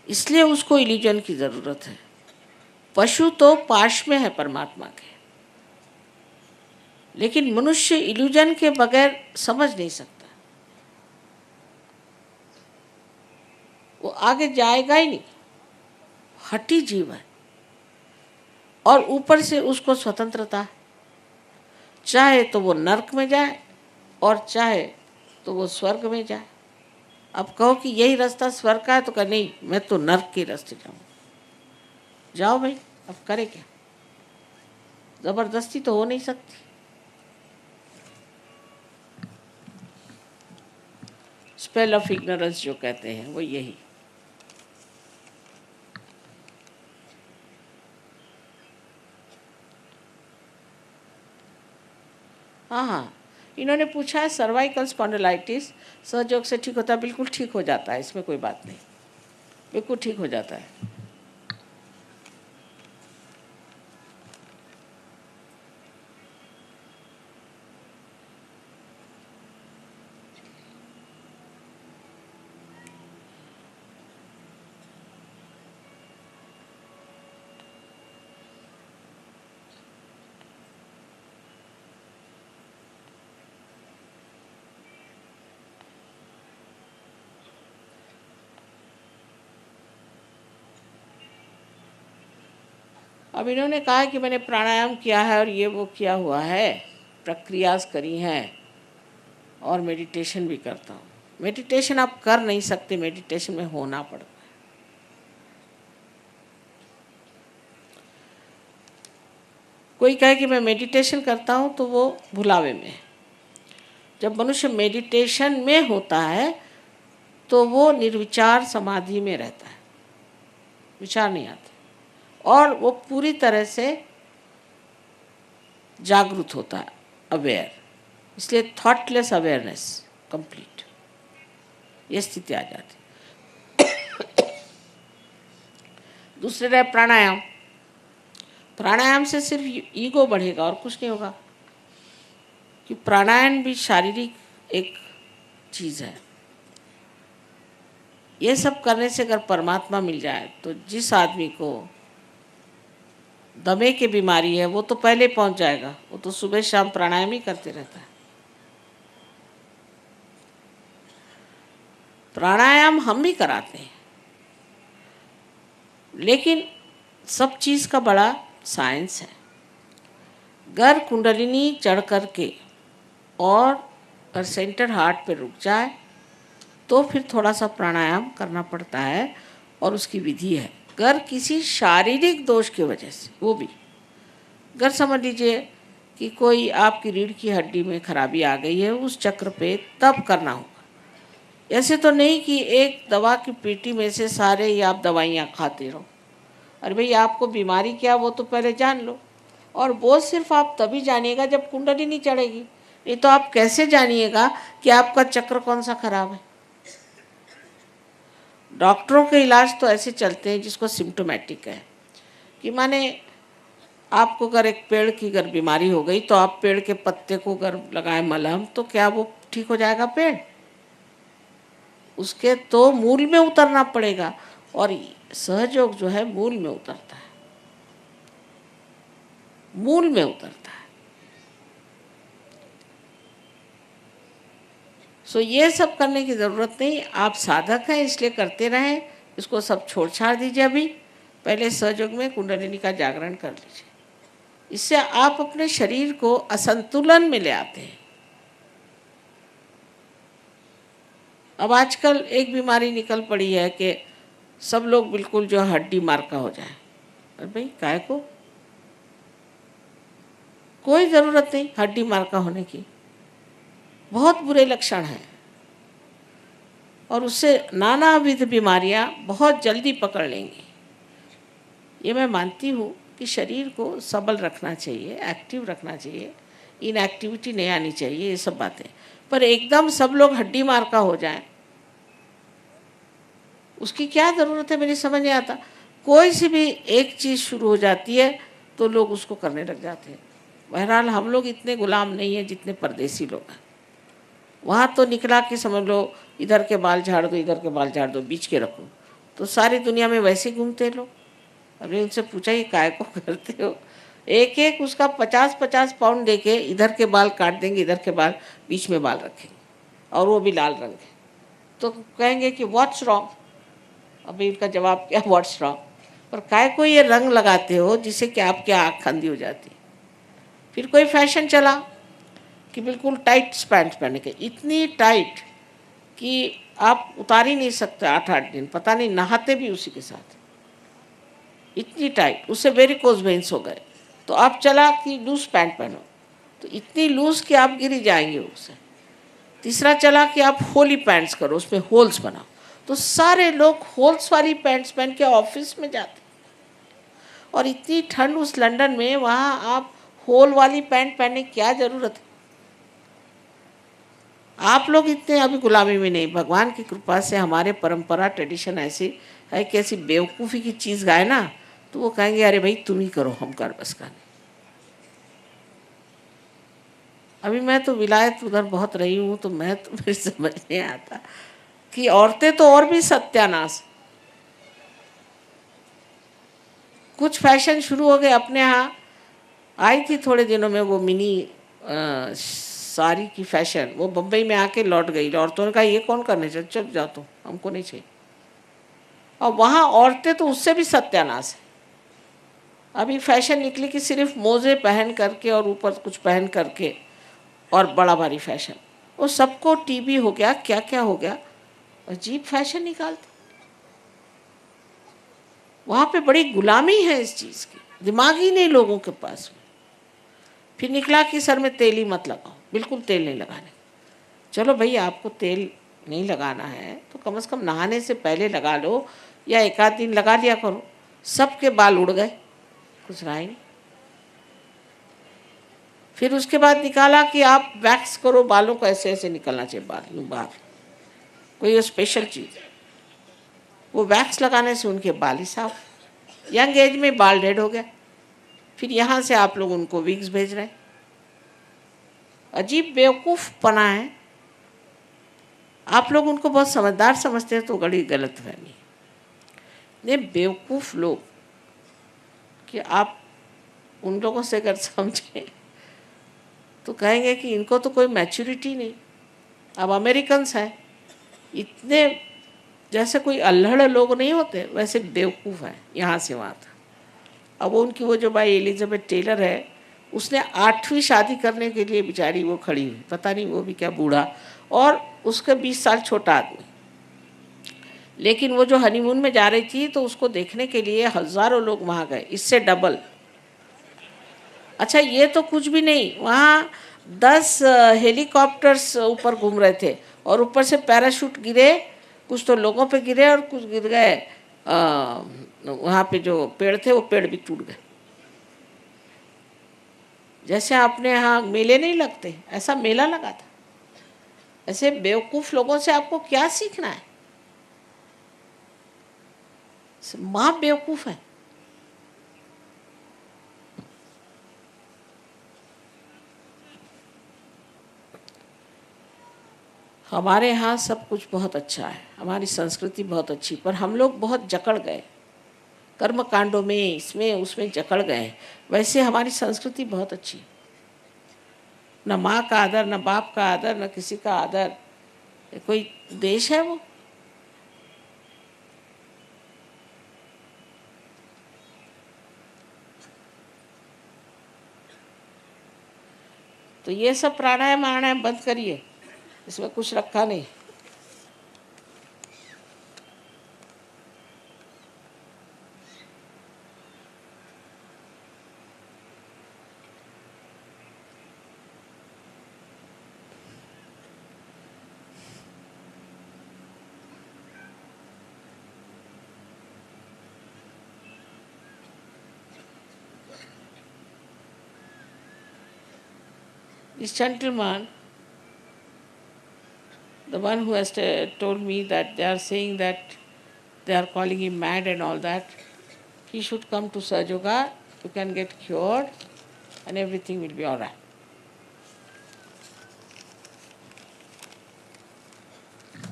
इसलिए उसको इल्यूजन की ज़रूरत है। पशु तो पाश में है परमात्मा के, लेकिन मनुष्य इल्यूजन के बगैर समझ नहीं सकता। आगे जाएगा ही नहीं, हठी जीव है। और ऊपर से उसको स्वतंत्रता है, चाहे तो वो नरक में जाए और चाहे तो वो स्वर्ग में जाए। अब कहो कि यही रास्ता स्वर्ग का है, तो कह नहीं, मैं तो नरक के रास्ते जाऊँ। जाओ भाई, अब करे क्या, जबरदस्ती तो हो नहीं सकती। स्पेल ऑफ इग्नोरेंस जो कहते हैं वो यही। हाँ हाँ, इन्होंने पूछा है सर्वाइकल स्पॉन्डिलाइटिस सहयोग से ठीक होता है? बिल्कुल ठीक हो जाता है, इसमें कोई बात नहीं, बिल्कुल ठीक हो जाता है। अब इन्होंने कहा कि मैंने प्राणायाम किया है और ये वो किया हुआ है, प्रक्रियास करी हैं और मेडिटेशन भी करता हूँ। मेडिटेशन आप कर नहीं सकते, मेडिटेशन में होना पड़ता है। कोई कहे कि मैं मेडिटेशन करता हूँ तो वो भुलावे में है। जब मनुष्य मेडिटेशन में होता है तो वो निर्विचार समाधि में रहता है, विचार नहीं आते, और वो पूरी तरह से जागरूक होता है, अवेयर। इसलिए थॉटलेस अवेयरनेस कंप्लीट, ये स्थिति आ जाती। दूसरे रहे प्राणायाम। प्राणायाम से सिर्फ ईगो बढ़ेगा और कुछ नहीं होगा, कि प्राणायाम भी शारीरिक एक चीज़ है। ये सब करने से अगर परमात्मा मिल जाए तो जिस आदमी को दमे की बीमारी है वो तो पहले पहुंच जाएगा, वो तो सुबह शाम प्राणायाम ही करते रहता है। प्राणायाम हम भी कराते हैं, लेकिन सब चीज़ का बड़ा साइंस है। अगर कुंडलिनी चढ़ करके और सेंटर हार्ट पे रुक जाए तो फिर थोड़ा सा प्राणायाम करना पड़ता है और उसकी विधि है। अगर किसी शारीरिक दोष की वजह से, वो भी अगर समझ लीजिए कि कोई आपकी रीढ़ की हड्डी में खराबी आ गई है, उस चक्र पे तब करना होगा। ऐसे तो नहीं कि एक दवा की पेटी में से सारे ही आप दवाइयाँ खाते रहो। अरे भाई, आपको बीमारी क्या वो तो पहले जान लो, और वो सिर्फ आप तभी जानिएगा जब कुंडली नहीं चढ़ेगी। नहीं तो आप कैसे जानिएगा कि आपका चक्र कौन सा खराब है। डॉक्टरों के इलाज तो ऐसे चलते हैं जिसको सिम्टोमेटिक है, कि माने आपको अगर एक पेड़ की अगर बीमारी हो गई तो आप पेड़ के पत्ते को अगर लगाए मलहम तो क्या वो ठीक हो जाएगा पेड़? उसके तो मूल में उतरना पड़ेगा, और सहयोग जो है मूल में उतरता है, मूल में उतरता है। सो ये सब करने की ज़रूरत नहीं, आप साधक हैं इसलिए करते रहें, इसको सब छोड़ छाड़ दीजिए। अभी पहले सहयोग में कुंडलिनी का जागरण कर लीजिए, इससे आप अपने शरीर को असंतुलन में ले आते हैं। अब आजकल एक बीमारी निकल पड़ी है कि सब लोग बिल्कुल जो हड्डी मारका हो जाए। अरे भाई, काहे को? कोई ज़रूरत नहीं हड्डी मारका होने की, बहुत बुरे लक्षण हैं और उससे नानाविध बीमारियां बहुत जल्दी पकड़ लेंगी। ये मैं मानती हूँ कि शरीर को सबल रखना चाहिए, एक्टिव रखना चाहिए, इनएक्टिविटी नहीं आनी चाहिए, ये सब बातें। पर एकदम सब लोग हड्डी मारका हो जाएं, उसकी क्या ज़रूरत है? मेरी समझ नहीं आता। कोई सी भी एक चीज़ शुरू हो जाती है तो लोग उसको करने लग जाते हैं। बहरहाल हम लोग इतने गुलाम नहीं हैं जितने परदेसी लोग हैं। वहाँ तो निकला कि समझ लो इधर के बाल झाड़ दो, इधर के बाल झाड़ दो, बीच के रखो, तो सारी दुनिया में वैसे घूमते लोग। अरे उनसे पूछा ये काय को करते हो? एक एक उसका 50-50 पाउंड दे के इधर के बाल काट देंगे, इधर के बाल बीच में बाल रखेंगे, और वो भी लाल रंग के। तो कहेंगे कि व्हाट्स रॉन्ग? अभी इनका जवाब क्या, व्हाट्स रॉन्ग। पर काय को ये रंग लगाते हो जिससे कि आपकी आँख अंधी हो जाती। फिर कोई फैशन चला कि बिल्कुल टाइट पैंट पहने के, इतनी टाइट कि आप उतार ही नहीं सकते 8-8 दिन, पता नहीं नहाते भी उसी के साथ, इतनी टाइट। उससे वेरिकोज वेन्स हो गए। तो आप चला कि लूज पैंट पहनो, तो इतनी लूज कि आप गिर जाएंगे उससे। तीसरा चला कि आप होली पैंट्स करो, उसमें होल्स बनाओ, तो सारे लोग होल्स वाली पैंट्स पहन के ऑफिस में जाते। और इतनी ठंड उस लंदन में, वहाँ आप होल वाली पैंट पहनने की क्या ज़रूरत है। आप लोग इतने अभी गुलामी में नहीं, भगवान की कृपा से हमारे परंपरा ट्रेडिशन ऐसी है कि ऐसी बेवकूफ़ी की चीज़ गाए ना तो वो कहेंगे अरे भाई तुम ही करो, हम कर बस का नहीं। अभी मैं तो विलायत उधर बहुत रही हूँ, तो मैं तो मेरे समझ नहीं आता कि औरतें तो और भी सत्यानाश। कुछ फैशन शुरू हो गए अपने यहाँ। आई थी थोड़े दिनों में वो मिनी साड़ी की फैशन, वो बम्बई में आके लौट गई। औरतों ने कहा ये कौन करने चाहिए, चुप जाओ तो, हमको नहीं चाहिए। और वहाँ औरतें तो उससे भी सत्यानाश है। अभी फैशन निकली कि सिर्फ मोजे पहन करके और ऊपर कुछ पहन करके, और बड़ा भारी फैशन, वो सबको टीबी हो गया, क्या क्या हो गया, अजीब फैशन निकालते। वहाँ पे बड़ी गुलामी है इस चीज़ की, दिमाग ही नहीं लोगों के पास में। फिर निकला कि सर में तेल ही मत लगाओ, बिल्कुल तेल नहीं लगाने। चलो भाई आपको तेल नहीं लगाना है तो कम से कम नहाने से पहले लगा लो, या एक आध दिन लगा लिया करो। सबके बाल उड़ गए, कुछ रहा ही नहीं। फिर उसके बाद निकाला कि आप वैक्स करो बालों को, ऐसे ऐसे निकलना चाहिए बाल यूँ बाहर, कोई स्पेशल चीज़। वो वैक्स लगाने से उनके बाल ही साफ, यंग एज में बाल डेड हो गया। फिर यहाँ से आप लोग उनको विग्स भेज रहे हैं। अजीब बेवकूफ़ पना है। आप लोग उनको बहुत समझदार समझते हैं तो बड़ी गलत फहमी। नहीं, बेवकूफ़ लोग कि आप उन लोगों से अगर समझें तो कहेंगे कि इनको तो कोई मैच्योरिटी नहीं। अब अमेरिकन्स हैं, इतने जैसे कोई अल्हड़ लोग नहीं होते वैसे बेवकूफ़ हैं यहाँ से वहाँ तक। अब उनकी वो जो भाई एलिजाबेथ टेलर है, उसने 8वीं शादी करने के लिए बेचारी वो खड़ी हुई, पता नहीं वो भी क्या बूढ़ा, और उसका 20 साल छोटा आदमी। लेकिन वो जो हनीमून में जा रही थी तो उसको देखने के लिए हज़ारों लोग वहाँ गए, इससे डबल। अच्छा ये तो कुछ भी नहीं, वहाँ 10 हेलीकॉप्टर्स ऊपर घूम रहे थे, और ऊपर से पैराशूट गिरे, कुछ तो लोगों पे गिरे और कुछ गिर गए। वहाँ पे जो पेड़ थे वो पेड़ भी टूट गए। जैसे अपने यहाँ मेले नहीं लगते, ऐसा मेला लगा था। ऐसे बेवकूफ़ लोगों से आपको क्या सीखना है। माँ बेवकूफ़ है। हमारे यहाँ सब कुछ बहुत अच्छा है, हमारी संस्कृति बहुत अच्छी, पर हम लोग बहुत जकड़ गए कर्म कांडों में, इसमें उसमें जकड़ गए। वैसे हमारी संस्कृति बहुत अच्छी, न माँ का आदर, न बाप का आदर, न किसी का आदर। कोई देश है वो? तो ये सब प्राणायाम आणायाम बंद करिए, इसमें कुछ रखा नहीं। This gentleman, the one who has told me that they are saying that they are calling him mad and all that, he should come to Saj Yoga. You can get cured and everything will be all right.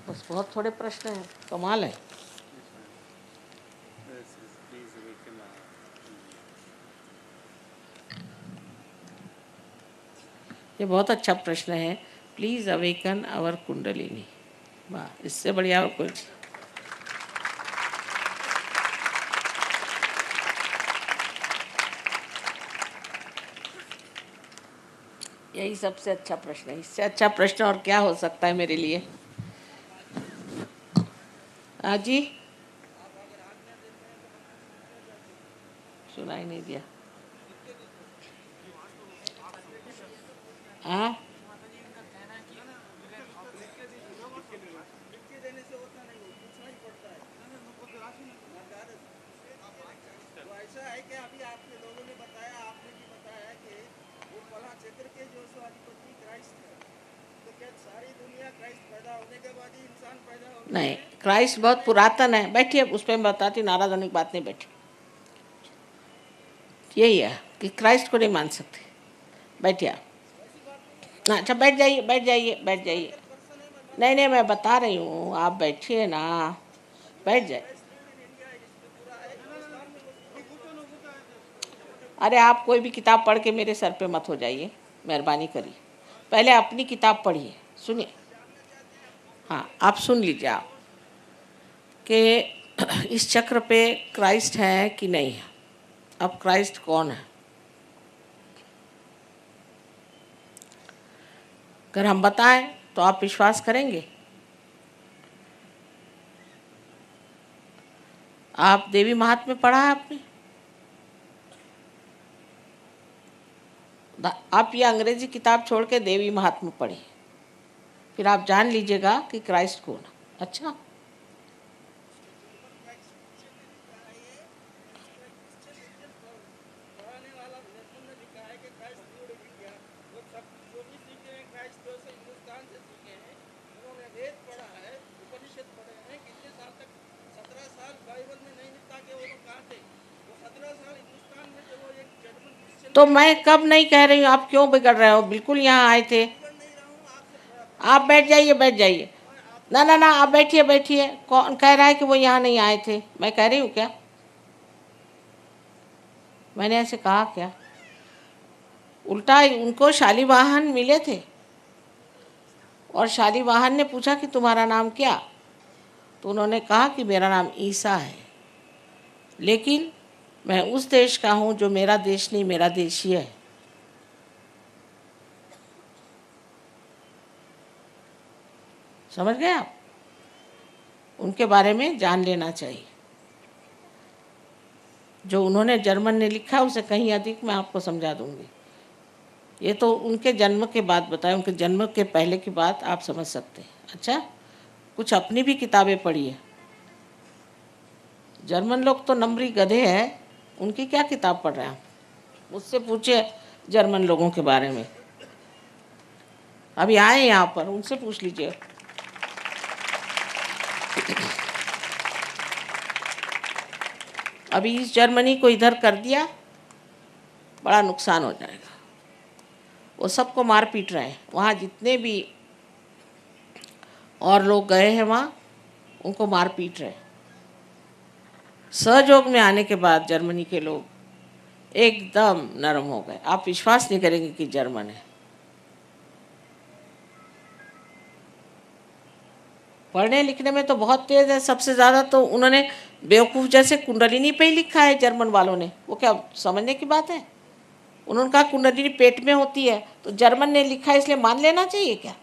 बस बहुत थोड़े प्रश्न हैं, कमाल है। ये बहुत अच्छा प्रश्न है। Please awaken our kundalini. वाह, इससे बढ़िया और कुछ यही सबसे अच्छा प्रश्न है। इससे अच्छा प्रश्न और क्या हो सकता है मेरे लिए। हाँ जी, सुनाई नहीं दिया। हाँ, नहीं, क्राइस्ट बहुत पुरातन है। बैठिए, उस पर मैं बताती, नाराज होने की बात नहीं। बैठी, यही है कि क्राइस्ट को नहीं मान सकते। बैठिए आप। अच्छा, बैठ जाइए, बैठ जाइए, बैठ जाइए। नहीं नहीं, मैं बता रही हूँ, आप बैठिए ना, बैठ जाइए। अरे, आप कोई भी किताब पढ़ के मेरे सर पे मत हो जाइए, मेहरबानी करिए। पहले अपनी किताब पढ़िए, सुनिए। हाँ, आप सुन लीजिए आप, कि इस चक्र पे क्राइस्ट है कि नहीं है। अब क्राइस्ट कौन है? अगर हम बताएं तो आप विश्वास करेंगे? आप देवी महात्म्य पढ़ा है आपने? आप ये अंग्रेजी किताब छोड़ के देवी महात्म्य पढ़िए, फिर आप जान लीजिएगा कि क्राइस्ट कौन है। अच्छा, तो मैं कब नहीं कह रही हूँ, आप क्यों बिगड़ रहे हो? बिल्कुल यहाँ आए थे। आप बैठ जाइए, बैठ जाइए। ना ना ना, आप बैठिए, बैठिए। कौन कह रहा है कि वो यहाँ नहीं आए थे? मैं कह रही हूँ क्या? मैंने ऐसे कहा क्या? उल्टा उनको शालीवाहन मिले थे, और शालीवाहन ने पूछा कि तुम्हारा नाम क्या? तो उन्होंने कहा कि मेरा नाम ईसा है, लेकिन मैं उस देश का हूँ जो मेरा देश नहीं, मेरा देश ही है। समझ गए आप? उनके बारे में जान लेना चाहिए। जो उन्होंने जर्मन ने लिखा उसे कहीं अधिक मैं आपको समझा दूंगी। ये तो उनके जन्म के बाद बताए, उनके जन्म के पहले की बात आप समझ सकते हैं। अच्छा, कुछ अपनी भी किताबें पढ़िए। जर्मन लोग तो नंबरी गधे हैं, उनकी क्या किताब पढ़ रहे हैं आप? मुझसे पूछिए जर्मन लोगों के बारे में। अभी आए यहाँ पर, उनसे पूछ लीजिए। अभी इस जर्मनी को इधर कर दिया, बड़ा नुकसान हो जाएगा। वो सबको मार पीट रहे हैं, वहाँ जितने भी और लोग गए हैं वहाँ, उनको मार पीट रहे हैं। सहयोग में आने के बाद जर्मनी के लोग एकदम नरम हो गए। आप विश्वास नहीं करेंगे कि जर्मन है। पढ़ने लिखने में तो बहुत तेज है। सबसे ज़्यादा तो उन्होंने बेवकूफ़ जैसे कुंडलिनी पे ही लिखा है जर्मन वालों ने। वो क्या समझने की बात है? उन्होंने कहा कुंडलिनी पेट में होती है, तो जर्मन ने लिखा है इसलिए मान लेना चाहिए क्या?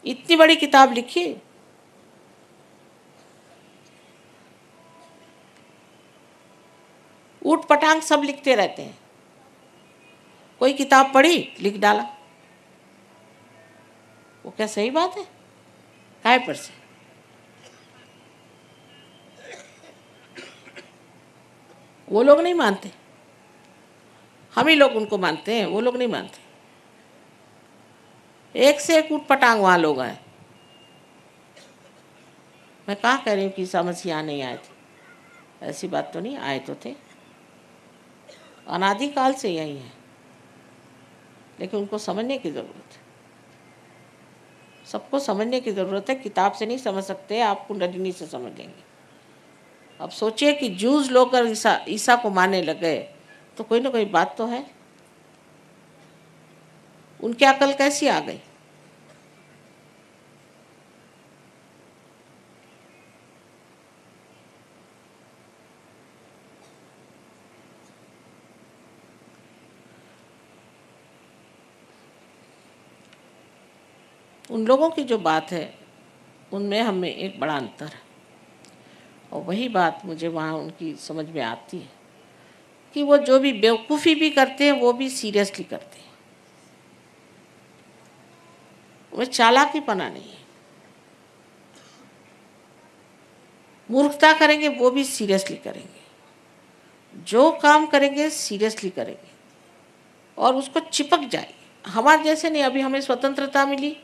इतनी बड़ी किताब लिखी। ऊट पटांग सब लिखते रहते हैं। कोई किताब पढ़ी, लिख डाला। वो क्या सही बात है? काय पर से? वो लोग नहीं मानते, हम ही लोग उनको मानते हैं, वो लोग नहीं मानते। एक से एक ऊट पटांग वहाँ लोग हैं। मैं कहाँ कह रही हूँ कि ईसा मसीह यहाँ नहीं आए थे, ऐसी बात तो नहीं, आए तो थे, अनादिकाल से यही है। लेकिन उनको समझने की ज़रूरत है, सबको समझने की ज़रूरत है। किताब से नहीं समझ सकते, आप कुंडलिनी से समझ लेंगे। अब सोचिए कि जूस लोग अगर ईसा ईसा को मानने लग गए, तो कोई ना कोई बात तो है। उनकी अकल कैसी आ गई? उन लोगों की जो बात है उनमें हमें एक बड़ा अंतर है, और वही बात मुझे वहाँ उनकी समझ में आती है कि वो जो भी बेवकूफ़ी भी करते हैं वो भी सीरियसली करते हैं, वो चालाकीपना नहीं है। मूर्खता करेंगे वो भी सीरियसली करेंगे, जो काम करेंगे सीरियसली करेंगे और उसको चिपक जाएगी। हमारे जैसे नहीं, अभी हमें स्वतंत्रता मिली,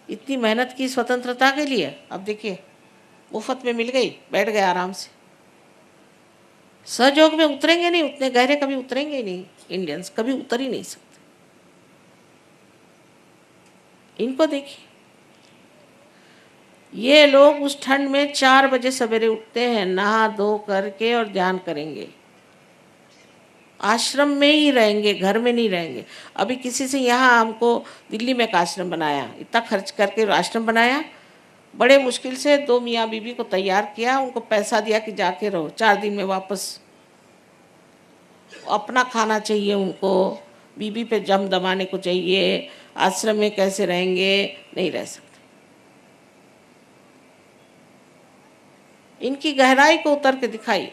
इतनी मेहनत की स्वतंत्रता के लिए, अब देखिए मुफ्त में मिल गई, बैठ गए आराम से। सहयोग में उतरेंगे नहीं, उतने गहरे कभी उतरेंगे ही नहीं, इंडियंस कभी उतर ही नहीं सकते। इनको देखिए, ये लोग उस ठंड में 4 बजे सवेरे उठते हैं, नहा धो करके और ध्यान करेंगे, आश्रम में ही रहेंगे, घर में नहीं रहेंगे। अभी किसी से यहाँ हमको दिल्ली में एक आश्रम बनाया, इतना खर्च करके आश्रम बनाया, बड़े मुश्किल से 2 मियाँ बीबी को तैयार किया, उनको पैसा दिया कि जाके रहो, 4 दिन में वापस। अपना खाना चाहिए उनको, बीबी पे जम दबाने को चाहिए, आश्रम में कैसे रहेंगे, नहीं रह सकते। इनकी गहराई को उतर के दिखाई,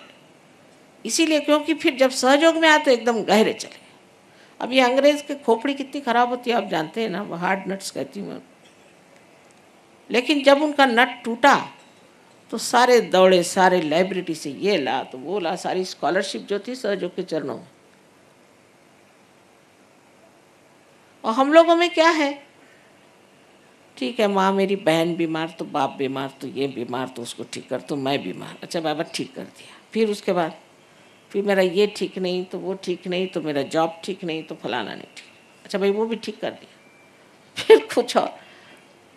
इसीलिए क्योंकि फिर जब सहयोग में आए तो एकदम गहरे चले। अब ये अंग्रेज की खोपड़ी कितनी खराब होती है आप जानते हैं ना, वो हार्ड नट्स कहती हूँ मैं। लेकिन जब उनका नट टूटा तो सारे दौड़े, सारे लाइब्रेरी से ये ला तो वो ला, सारी स्कॉलरशिप जो थी सहयोग के चरणों में। और हम लोगों में क्या है, ठीक है माँ मेरी बहन बीमार तो बाप बीमार तो ये बीमार तो उसको ठीक कर, तो मैं बीमार, अच्छा बाबा ठीक कर दिया, फिर उसके बाद फिर मेरा ये ठीक नहीं तो वो ठीक नहीं तो मेरा जॉब ठीक नहीं तो फलाना नहीं ठीक, अच्छा भाई वो भी ठीक कर दिया, फिर कुछ और।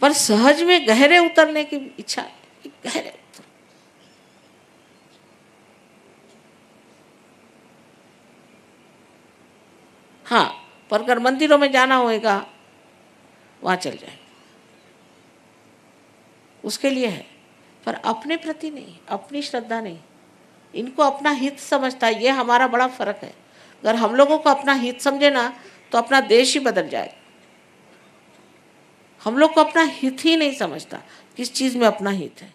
पर सहज में गहरे उतरने की इच्छा, गहरे उतर। हाँ, पर अगर मंदिरों में जाना होएगा वहाँ चल जाए, उसके लिए है, पर अपने प्रति नहीं, अपनी श्रद्धा नहीं। इनको अपना हित समझता है, ये हमारा बड़ा फर्क है। अगर हम लोगों को अपना हित समझे ना तो अपना देश ही बदल जाए। हम लोग को अपना हित ही नहीं समझता, किस चीज़ में अपना हित है।